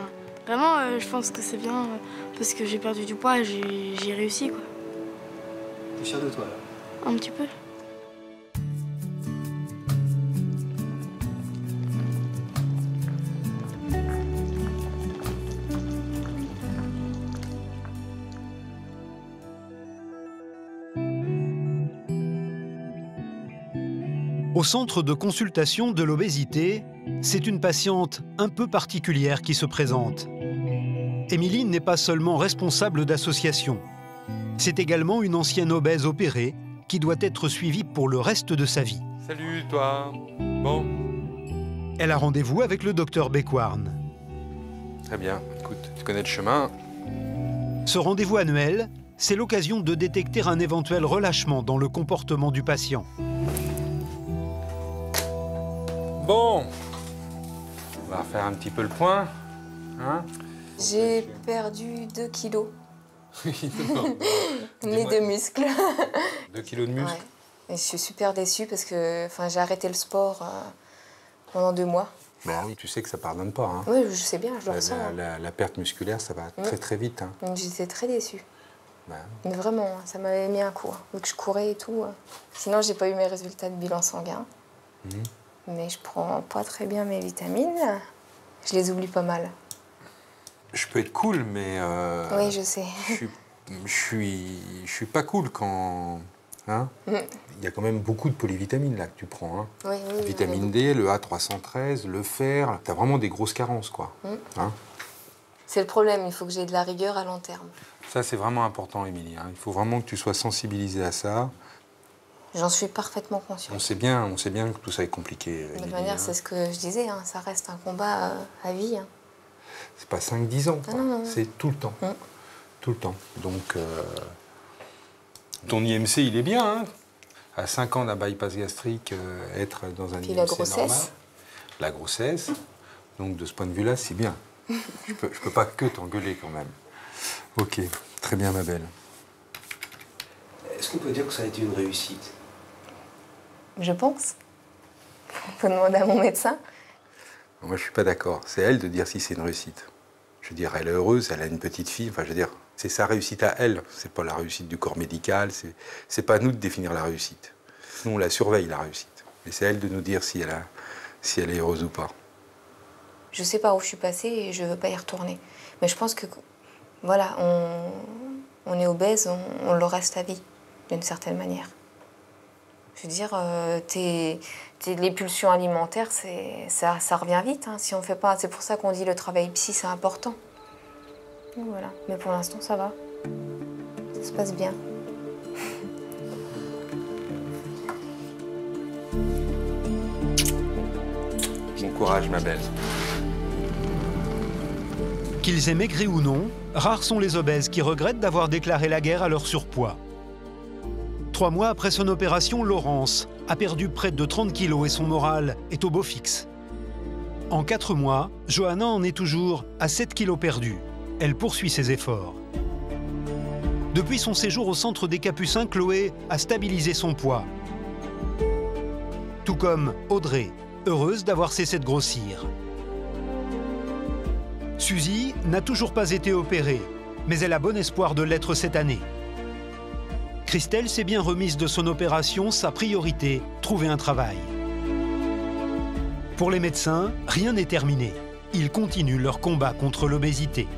vraiment, je pense que c'est bien parce que j'ai perdu du poids et j'ai réussi, quoi. T'es fière de toi, là? Un petit peu. Au centre de consultation de l'obésité, c'est une patiente un peu particulière qui se présente. Émilie n'est pas seulement responsable d'association. C'est également une ancienne obèse opérée qui doit être suivie pour le reste de sa vie. Salut, toi. Bon. Elle a rendez-vous avec le docteur Beckwarn. Très bien. Écoute, tu connais le chemin. Ce rendez-vous annuel, c'est l'occasion de détecter un éventuel relâchement dans le comportement du patient. Bon, on va refaire un petit peu le point. Hein? J'ai perdu 2 kilos. Oui, non. Mais de muscles. 2 kilos de muscles? Ouais. Et je suis super déçue parce que j'ai arrêté le sport pendant 2 mois. Ben oui, tu sais que ça pardonne pas. Hein. Oui, je sais bien, je le ressens. La perte musculaire, ça va très très vite. Hein. J'étais très déçue. Ben. Mais vraiment, ça m'avait mis un coup. Vu que je courais et tout. Sinon, j'ai pas eu mes résultats de bilan sanguin. Mais je prends pas très bien mes vitamines. Je les oublie pas mal. Je peux être cool, mais... oui, je sais. Je suis pas cool quand... Hein? Il y a quand même beaucoup de polyvitamines là que tu prends. Hein? Oui, oui, Vitamine D, le A313, le fer. T'as vraiment des grosses carences, quoi. Hein? C'est le problème, il faut que j'ai de la rigueur à long terme. Ça, c'est vraiment important, Émilie. Hein? Il faut vraiment que tu sois sensibilisée à ça. J'en suis parfaitement consciente. On sait bien que tout ça est compliqué. De toute manière, c'est ce que je disais, hein, ça reste un combat à vie. Hein. C'est pas 5-10 ans, c'est tout le temps. Tout le temps. Donc, ton IMC, il est bien. Hein. À 5 ans d'un bypass gastrique, être dans un IMC la grossesse. normal. La grossesse. Donc, de ce point de vue-là, c'est bien. Je peux pas que t'engueuler quand même. Ok, très bien, ma belle. Est-ce qu'on peut dire que ça a été une réussite? Je pense. On peut demander à mon médecin. Moi, je suis pas d'accord. C'est elle de dire si c'est une réussite. Je veux dire, elle est heureuse, elle a une petite fille. Enfin, je veux dire, c'est sa réussite à elle. C'est pas la réussite du corps médical. C'est pas à nous de définir la réussite. Nous, on la surveille, la réussite. Mais c'est elle de nous dire si elle est heureuse ou pas. Je sais pas où je suis passée et je veux pas y retourner. Mais je pense que, voilà, on est obèse, on le reste à vie, d'une certaine manière. Je veux dire, les pulsions alimentaires, ça revient vite. Hein, si on fait pas, c'est pour ça qu'on dit le travail psy, c'est important. Donc voilà. Mais pour l'instant, ça va. Ça se passe bien. Bon courage, ma belle. Qu'ils aient maigri ou non, rares sont les obèses qui regrettent d'avoir déclaré la guerre à leur surpoids. 3 mois après son opération, Laurence a perdu près de 30 kilos et son moral est au beau fixe. En 4 mois, Johanna en est toujours à 7 kilos perdus. Elle poursuit ses efforts. Depuis son séjour au centre des Capucins, Chloé a stabilisé son poids. Tout comme Audrey, heureuse d'avoir cessé de grossir. Suzy n'a toujours pas été opérée, mais elle a bon espoir de l'être cette année. Christelle s'est bien remise de son opération, sa priorité, trouver un travail. Pour les médecins, rien n'est terminé. Ils continuent leur combat contre l'obésité.